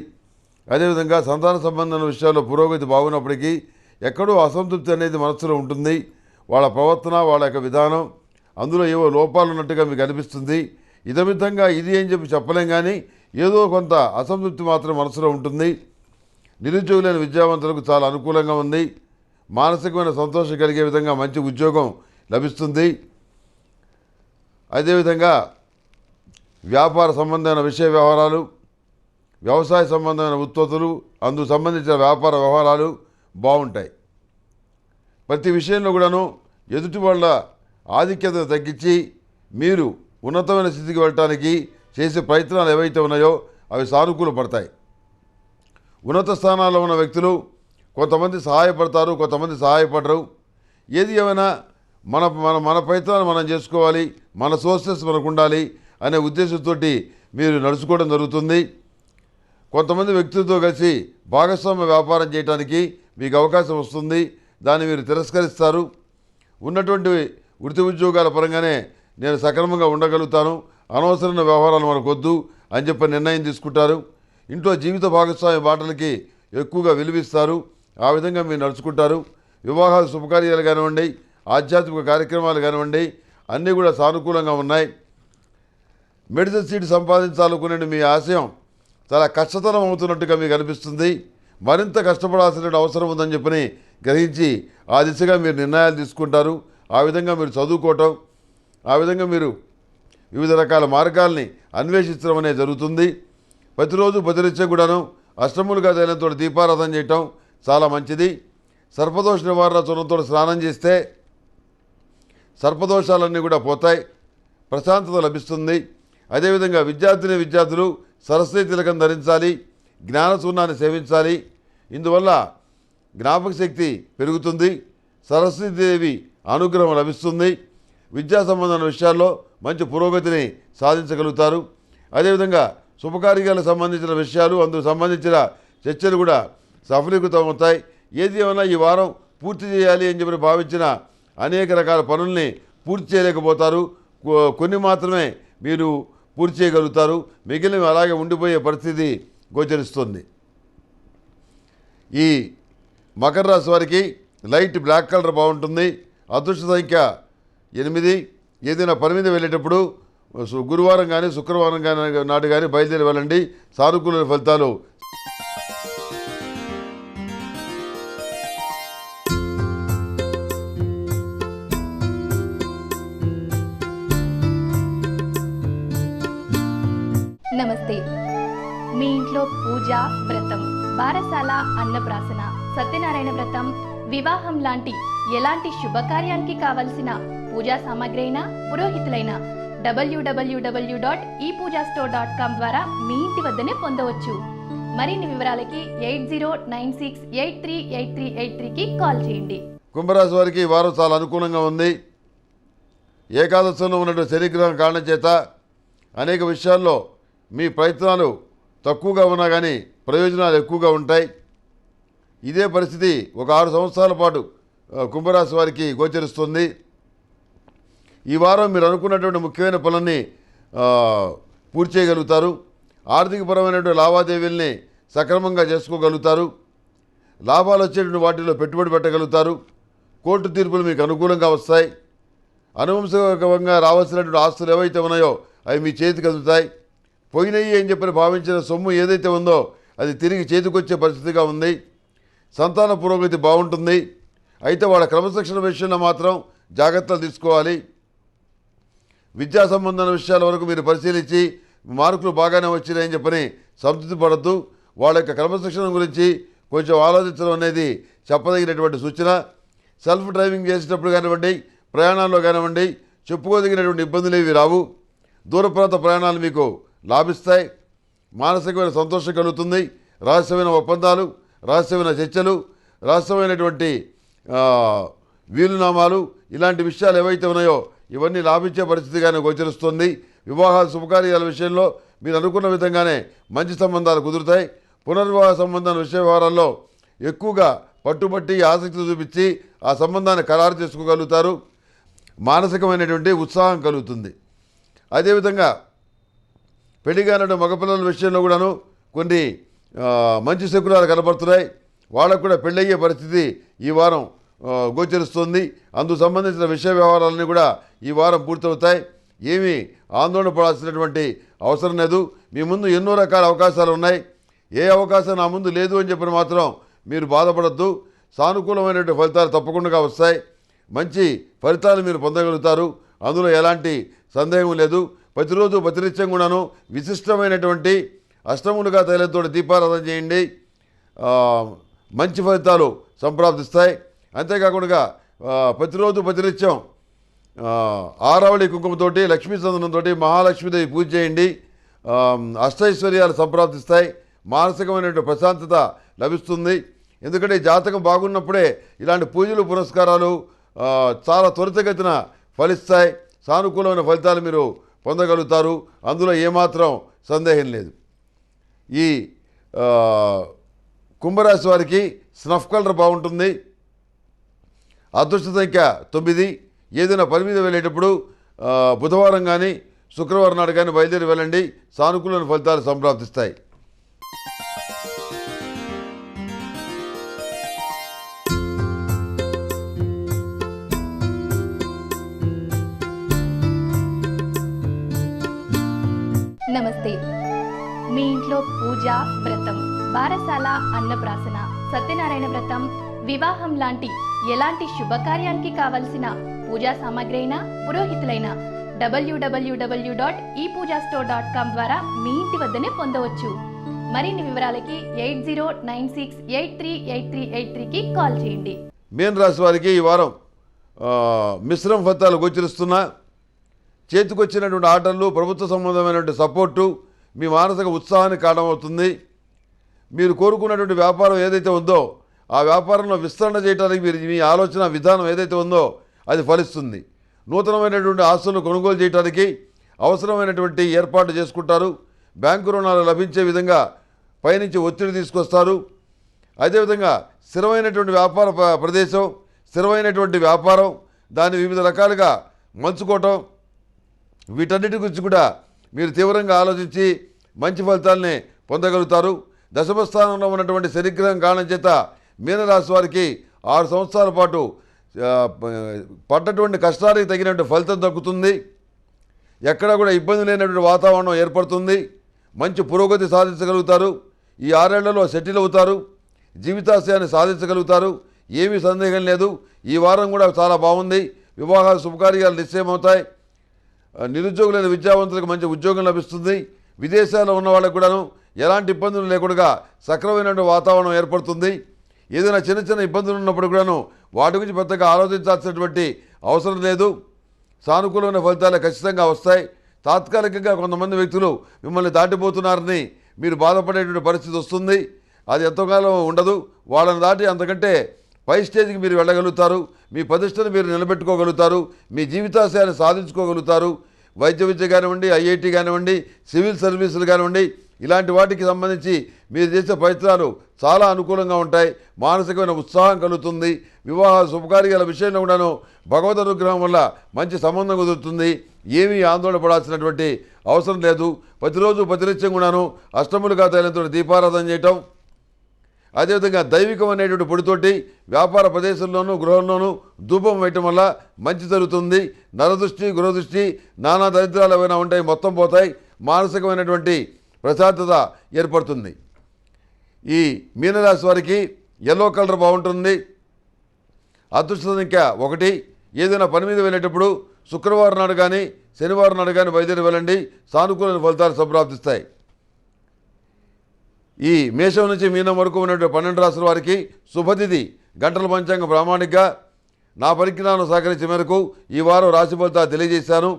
అదేవిధంగా సంతాన సంబంధమైన విషయాల్లో పురోగతి బాగున్నప్పటికీ ఎక్కడో అసంతృప్తి అనేది మనసులో ఉంటుంది. వాళ్ళ ప్రవర్తన, వాళ్ళ యొక్క విధానం, అందులో ఏవో లోపాలు ఉన్నట్టుగా మీకు అనిపిస్తుంది. ఇదమితంగా ఇది అని చెప్పి చెప్పలేం, కానీ ఏదో కొంత అసంతృప్తి మాత్రం మనసులో ఉంటుంది. నిరుద్యోగులైన విద్యావంతులకు చాలా అనుకూలంగా ఉంది. మానసికమైన సంతోషం కలిగే విధంగా మంచి ఉద్యోగం లభిస్తుంది. అదేవిధంగా వ్యాపార సంబంధమైన విషయ వ్యవహారాలు, వ్యవసాయ సంబంధమైన ఉత్పత్తులు, అందుకు సంబంధించిన వ్యాపార వ్యవహారాలు బాగుంటాయి. ప్రతి విషయంలో కూడాను ఎదుటి వాళ్ళ ఆధిక్యతను తగ్గించి మీరు ఉన్నతమైన స్థితికి వెళ్ళటానికి చేసే ప్రయత్నాలు ఏవైతే ఉన్నాయో అవి సానుకూల పడతాయి. ఉన్నత స్థానాల్లో ఉన్న వ్యక్తులు కొంతమంది సహాయపడతారు, కొంతమంది సహాయపడరు. ఏది ఏమైనా మన మన మన ప్రయత్నాలు మనం చేసుకోవాలి, మన సోర్సెస్ మనకు ఉండాలి అనే ఉద్దేశంతో మీరు నడుచుకోవడం జరుగుతుంది. కొంతమంది వ్యక్తులతో కలిసి భాగస్వామ్య వ్యాపారం చేయడానికి మీకు అవకాశం వస్తుంది, దాన్ని మీరు తిరస్కరిస్తారు. ఉన్నటువంటి వృత్తి ఉద్యోగాల పరంగానే నేను సక్రమంగా ఉండగలుగుతాను, అనవసరమైన వ్యవహారాలు మనకు వద్దు అని చెప్పి నిర్ణయం తీసుకుంటారు. ఇంట్లో జీవిత భాగస్వామ్య బాటలకి ఎక్కువగా విలువిస్తారు, ఆ విధంగా మీరు నడుచుకుంటారు. వివాహాలు, శుభకార్యాలు కానివ్వండి, ఆధ్యాత్మిక కార్యక్రమాలు కానివ్వండి, అన్నీ కూడా సానుకూలంగా ఉన్నాయి. మెడిసిన్ సీట్ సంపాదించాలనుకునే మీ ఆశయం చాలా కష్టతరం అవుతున్నట్టుగా మీకు అనిపిస్తుంది. మరింత కష్టపడాల్సిన అవసరం ఉందని చెప్పని గ్రహించి ఆ దిశగా మీరు నిర్ణయాలు తీసుకుంటారు. ఆ విధంగా మీరు చదువుకోవటం, ఆ విధంగా మీరు వివిధ రకాల మార్గాల్ని అన్వేషించడం అనేది జరుగుతుంది. ప్రతిరోజు ప్రతినిత్యం కూడాను అష్టములుగా తైలంతో దీపారాధన చేయటం చాలా మంచిది. సర్పదోష నివారణ చూర్ణంతో స్నానం చేస్తే సర్పదోషాలన్నీ కూడా పోతాయి, ప్రశాంతత లభిస్తుంది. అదేవిధంగా విద్యార్థులు సరస్వతి తిలకం ధరించాలి, జ్ఞానశూన్యాన్ని సేవించాలి. ఇందువల్ల జ్ఞాపక శక్తి పెరుగుతుంది, సరస్వతీదేవి అనుగ్రహం లభిస్తుంది. విద్యా సంబంధమైన విషయాల్లో మంచి పురోగతిని సాధించగలుగుతారు. అదేవిధంగా శుభకార్యాలకు సంబంధించిన విషయాలు, అందుకు సంబంధించిన చర్చలు కూడా సఫలీకృతం అవుతాయి. ఏది ఏమైనా ఈ వారం పూర్తి చేయాలి అని చెప్పి భావించిన అనేక రకాల పనుల్ని పూర్తి చేయలేకపోతారు. కొన్ని మాత్రమే మీరు పూర్తి చేయగలుగుతారు, మిగిలినవి అలాగే ఉండిపోయే పరిస్థితి గోచరిస్తుంది. ఈ మకర రాశి వారికి లైట్ బ్లాక్ కలర్ బాగుంటుంది. అదృష్ట సంఖ్య 8. ఏదైనా పని మీద వెళ్ళేటప్పుడు గురువారం కానీ శుక్రవారం కానీ నాడు కానీ బయలుదేరి వెళ్ళండి. సానుకూల ఫలితాలు. నమస్తే. మీ ఇంట్లో పూజ, వ్రతం, బారసాల, అన్నప్రాసన, సత్యనారాయణ వ్రతం, వివాహం లాంటి ఎలాంటి శుభకార్యానికి కావలసిన పూజా సామాగ్రి అయినా, పురోహితులైన www.epoojastore.com ద్వారా మీ ఇంటి వద్దనే పొందవచ్చు. మరిన్ని వివరాలకి 8096838383కి కాల్ చేయండి. కుంభరాశి వారికి ఈ వారం చాలా అనుకూలంగా ఉంది. ఏకాదశంలో ఉన్నటువంటి శనిగ్రహం కారణం చేత అనేక విషయాల్లో మీ ప్రయత్నాలు తక్కువగా ఉన్నా కానీ ప్రయోజనాలు ఎక్కువగా ఉంటాయి. ఇదే పరిస్థితి ఒక 6 సంవత్సరాల పాటు కుంభరాశి వారికి గోచరిస్తుంది. ఈ వారం మీరు అనుకున్నటువంటి ముఖ్యమైన పనులన్నీ పూర్తి చేయగలుగుతారు. ఆర్థికపరమైనటువంటి లావాదేవీల్ని సక్రమంగా చేసుకోగలుగుతారు. లాభాలు వచ్చేటువంటి వాటిలో పెట్టుబడి పెట్టగలుగుతారు. కోర్టు తీర్పులు మీకు అనుకూలంగా వస్తాయి. అనువంశకంగా రావాల్సినటువంటి ఆస్తులు ఏవైతే ఉన్నాయో అవి మీ చేతికి అందుతాయి. పోయినయి అని చెప్పని భావించిన సొమ్ము ఏదైతే ఉందో అది తిరిగి చేతికొచ్చే పరిస్థితిగా ఉంది. సంతాన పురోగతి బాగుంటుంది. అయితే వాళ్ళ క్రమశిక్షణ విషయంలో మాత్రం జాగ్రత్తలు తీసుకోవాలి. విద్యా సంబంధమైన విషయాల వరకు మీరు పరిశీలించి మార్కులు బాగానే వచ్చినాయని చెప్పని సంతృప్తి పడద్దు. వాళ్ళ యొక్క క్రమశిక్షణ గురించి కొంచెం ఆలోచించడం అనేది చెప్పదగినటువంటి సూచన. సెల్ఫ్ డ్రైవింగ్ చేసేటప్పుడు కానివ్వండి, ప్రయాణాల్లో కానివ్వండి, చెప్పుకోదగినటువంటి ఇబ్బందులు ఏవి రావు. దూర ప్రాంత ప్రయాణాలు మీకు లాభిస్తాయి. మానసికమైన సంతోషం కలుగుతుంది. రహస్యమైన ఒప్పందాలు, రహస్యమైన చర్చలు, రహస్యమైనటువంటి వీలునామాలు, ఇలాంటి విషయాలు ఏవైతే ఉన్నాయో ఇవన్నీ లాభించే పరిస్థితిగానే గోచరిస్తుంది. వివాహాల శుభకార్యాల విషయంలో మీరు అనుకున్న విధంగానే మంచి సంబంధాలు కుదురుతాయి. పునర్వివాహ సంబంధాల విషయ వ్యవహారాల్లో ఎక్కువగా పట్టుబట్టి ఆసక్తి చూపించి ఆ సంబంధాన్ని ఖరారు చేసుకోగలుగుతారు. మానసికమైనటువంటి ఉత్సాహం కలుగుతుంది. అదేవిధంగా పెళ్లిగానటువంటి మగపిల్లల విషయంలో కూడాను కొన్ని మంచి శకునాలు కనబడుతున్నాయి. వాళ్ళకు కూడా పెళ్ళయ్యే పరిస్థితి ఈ వారం గోచరిస్తుంది. అందుకు సంబంధించిన విషయ వ్యవహారాలన్నీ కూడా ఈ వారం పూర్తవుతాయి. ఏమీ ఆందోళన పడాల్సినటువంటి అవసరం లేదు. మీ ముందు ఎన్నో రకాల అవకాశాలు ఉన్నాయి. ఏ అవకాశం నా ముందు లేదు అని చెప్పిన మాత్రం మీరు బాధపడద్దు. సానుకూలమైనటువంటి ఫలితాలు తప్పకుండా వస్తాయి. మంచి ఫలితాలు మీరు పొందగలుగుతారు. అందులో ఎలాంటి సందేహం లేదు. ప్రతిరోజు ప్రతినిత్యం కూడాను విశిష్టమైనటువంటి అష్టములుగా తైలంతో దీపారాధన చేయండి. మంచి ఫలితాలు సంప్రాప్తిస్తాయి. అంతేకాకుండా ప్రతిరోజు ప్రతినిత్యం ఆరావళి కుంకుమతోటి, లక్ష్మీ చందనంతో మహాలక్ష్మీదేవి పూజ చేయండి. అష్టైశ్వర్యాలు సంప్రాప్తిస్తాయి. మానసికమైనటువంటి ప్రశాంతత లభిస్తుంది. ఎందుకంటే జాతకం బాగున్నప్పుడే ఇలాంటి పూజలు పునస్కారాలు చాలా త్వరితగతిన ఫలిస్తాయి. సానుకూలమైన ఫలితాలు మీరు పొందగలుగుతారు. అందులో ఏమాత్రం సందేహం లేదు. ఈ కుంభరాశి వారికి స్నఫ్ కలర్ బాగుంటుంది. అదృష్ట సంఖ్య 9. ఏదైనా పని మీద వెళ్ళేటప్పుడు బుధవారం కానీ శుక్రవారం నాడు కానీ బయలుదేరి వెళ్ళండి. సానుకూలమైన ఫలితాలు సంప్రాప్తిస్తాయి. నమస్తే. మీ ఇంట్లో పూజ, వ్రతం, బారసాల, అన్నప్రాసన, సత్యనారాయణ వ్రతం, వివాహం లాంటి ఎలాంటి శుభకార్యానికి కావలసిన పూజా సామాగ్రి అయినా, పురోహితులైన www.epoojastore.com ద్వారా మీ ఇంటి వద్దనే పొందవచ్చు. మరిన్ని వివరాలకి 8096838383కి కాల్ చేయండి. మీన రాశి వారికి ఈ వారం మిశ్రమ ఫలితాలు గోచరిస్తున్నా. చేతికొచ్చినటువంటి ఆర్డర్లు, ప్రభుత్వ సంబంధమైనటువంటి సపోర్టు మీ మానసిక ఉత్సాహానికి కారణమవుతుంది. మీరు కోరుకున్నటువంటి వ్యాపారం ఏదైతే ఉందో ఆ వ్యాపారంలో విస్తరణ చేయడానికి మీరు మీ ఆలోచన విధానం ఏదైతే ఉందో అది ఫలిస్తుంది. నూతనమైనటువంటి ఆస్తులను కొనుగోలు చేయడానికి అవసరమైనటువంటి ఏర్పాటు చేసుకుంటారు. బ్యాంకు రుణాలు లభించే విధంగా పైనుంచి ఒత్తిడి తీసుకొస్తారు. అదేవిధంగా స్థిరమైనటువంటి వ్యాపార ప్రదేశం, స్థిరమైనటువంటి వ్యాపారం, దాన్ని వివిధ రకాలుగా మలుచుకోవటం, వీటన్నిటి గురించి కూడా మీరు తీవ్రంగా ఆలోచించి మంచి ఫలితాలని పొందగలుగుతారు. దశమ స్థానంలో ఉన్నటువంటి శనిగ్రహం కారణం చేత మీనరాశి వారికి 6 సంవత్సరాల పాటు పడ్డటువంటి కష్టానికి తగినటువంటి ఫలితం దక్కుతుంది. ఎక్కడా కూడా ఇబ్బంది లేనటువంటి వాతావరణం ఏర్పడుతుంది. మంచి పురోగతి సాధించగలుగుతారు. ఈ 6 ఏళ్లలో సెటిల్ అవుతారు. జీవితాశయాన్ని సాధించగలుగుతారు. ఏమీ సందేహం లేదు. ఈ వారం కూడా చాలా బాగుంది. వివాహాలు శుభకార్యాలు నిశ్చయమవుతాయి. నిరుద్యోగులైన విద్యావంతులకు మంచి ఉద్యోగం లభిస్తుంది. విదేశాల్లో ఉన్న వాళ్ళకు కూడాను ఎలాంటి ఇబ్బందులు లేకుండా సక్రమైనటువంటి వాతావరణం ఏర్పడుతుంది. ఏదైనా చిన్న చిన్న ఇబ్బందులు ఉన్నప్పుడు కూడాను వాటి గురించి పెద్దగా ఆలోచించాల్సినటువంటి అవసరం లేదు. సానుకూలమైన ఫలితాలు ఖచ్చితంగా వస్తాయి. తాత్కాలికంగా కొంతమంది వ్యక్తులు మిమ్మల్ని దాటిపోతున్నారని మీరు బాధపడేటువంటి పరిస్థితి వస్తుంది. అది ఎంతకాలం ఉండదు. వాళ్ళని దాటి అంతకంటే పై స్టేజ్కి మీరు వెళ్ళగలుగుతారు. మీ ప్రతిష్టను మీరు నిలబెట్టుకోగలుగుతారు. మీ జీవితాశయాన్ని సాధించుకోగలుగుతారు. వైద్య విద్య కానివ్వండి, ఐఐటి కానివ్వండి, సివిల్ సర్వీసులు కానివ్వండి, ఇలాంటి వాటికి సంబంధించి మీరు చేసే ప్రయత్నాలు చాలా అనుకూలంగా ఉంటాయి. మానసికమైన ఉత్సాహం కలుగుతుంది. వివాహ శుభకార్యాల విషయంలో కూడాను భగవద్ అనుగ్రహం వల్ల మంచి సంబంధం కుదురుతుంది. ఏమీ ఆందోళన పడాల్సినటువంటి అవసరం లేదు. ప్రతిరోజు ప్రతినిత్యం కూడాను అష్టములుగా తైలంతో దీపారాధన చేయటం, అదేవిధంగా దైవికం అనేటువంటి పొడితోటి వ్యాపార ప్రదేశంలోనూ గృహంలోనూ ధూపం వేయటం వల్ల మంచి జరుగుతుంది. నరదృష్టి, గృహదృష్టి, నానా దరిద్రాలు ఏమైనా ఉంటాయి, మొత్తం పోతాయి. మానసికమైనటువంటి ప్రశాంతత ఏర్పడుతుంది. ఈ మీనరాశి వారికి ఎల్లో కలర్ బాగుంటుంది. అదృష్ట సంఖ్య 1. ఏదైనా పని మీద వెళ్ళేటప్పుడు శుక్రవారం నాడు కానీ శనివారం నాడు కానీ బయలుదేరి వెళ్ళండి. సానుకూల ఫలితాలు సంప్రాప్తిస్తాయి. ఈ మేషం నుంచి మీనం వరకు ఉన్నటువంటి 12 రాశుల వారికి శుభతిథి గంటల పంచాంగ ప్రామాణికగా నా పరిజ్ఞానం సహకరించే మేరకు ఈ వారం రాశి ఫలితాలు తెలియజేశాను.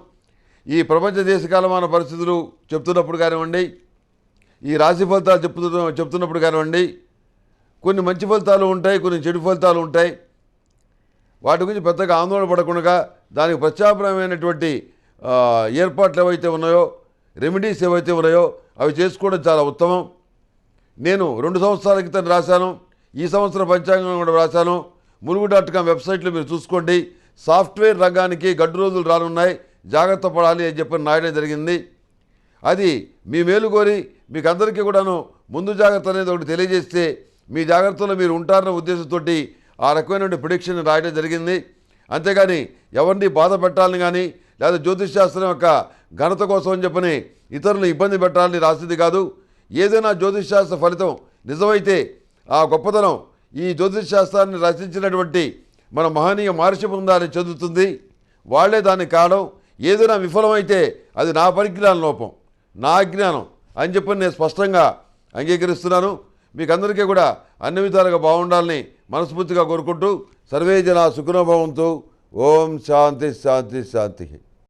ఈ ప్రపంచ దేశకాలమాన పరిస్థితులు చెప్తున్నప్పుడు కానివ్వండి, ఈ రాశి ఫలితాలు చెప్తున్నప్పుడు కానివ్వండి, కొన్ని మంచి ఫలితాలు ఉంటాయి, కొన్ని చెడు ఫలితాలు ఉంటాయి. వాటి గురించి పెద్దగా ఆందోళన పడకుండా దానికి ప్రత్యామ్నాయమైనటువంటి ఏర్పాట్లు ఏవైతే ఉన్నాయో, రెమెడీస్ ఏవైతే ఉన్నాయో అవి చేసుకోవడం చాలా ఉత్తమం. నేను 2 సంవత్సరాల క్రితం రాశాను. ఈ సంవత్సరం పంచాంగం కూడా రాశాను. muలుగు.com వెబ్సైట్లో మీరు చూసుకోండి. సాఫ్ట్వేర్ రంగానికి గడ్డు రోజులు రానున్నాయి, జాగ్రత్త పడాలి అని చెప్పి రాయడం జరిగింది. అది మీ మేలు కోరి మీకు అందరికీ కూడాను ముందు జాగ్రత్త అనేది ఒకటి తెలియజేస్తే మీ జాగ్రత్తలో మీరు ఉంటారన్న ఉద్దేశంతో ఆ రకమైనటువంటి ప్రిడిక్షన్ రాయడం జరిగింది. అంతేగాని ఎవరిని బాధ పెట్టాలని కానీ లేదా జ్యోతిష్ శాస్త్రం యొక్క ఘనత కోసం అని చెప్పని ఇతరులు ఇబ్బంది పెట్టాలని రాసింది కాదు. ఏదైనా జ్యోతిష్ శాస్త్ర ఫలితం నిజమైతే ఆ గొప్పతనం ఈ జ్యోతిష్ శాస్త్రాన్ని రచించినటువంటి మన మహనీయ మహర్షి బృందాన్ని చెందుతుంది. వాళ్లే దానికి కారణం. ఏదైనా విఫలమైతే అది నా పరిజ్ఞాన లోపం, నా అజ్ఞానం అని చెప్పని నేను స్పష్టంగా అంగీకరిస్తున్నాను. మీకు అందరికీ కూడా అన్ని విధాలుగా బాగుండాలని మనస్ఫూర్తిగా కోరుకుంటూ సర్వే జనా సుఖినో భవంతు. ఓం శాంతి శాంతి శాంతి.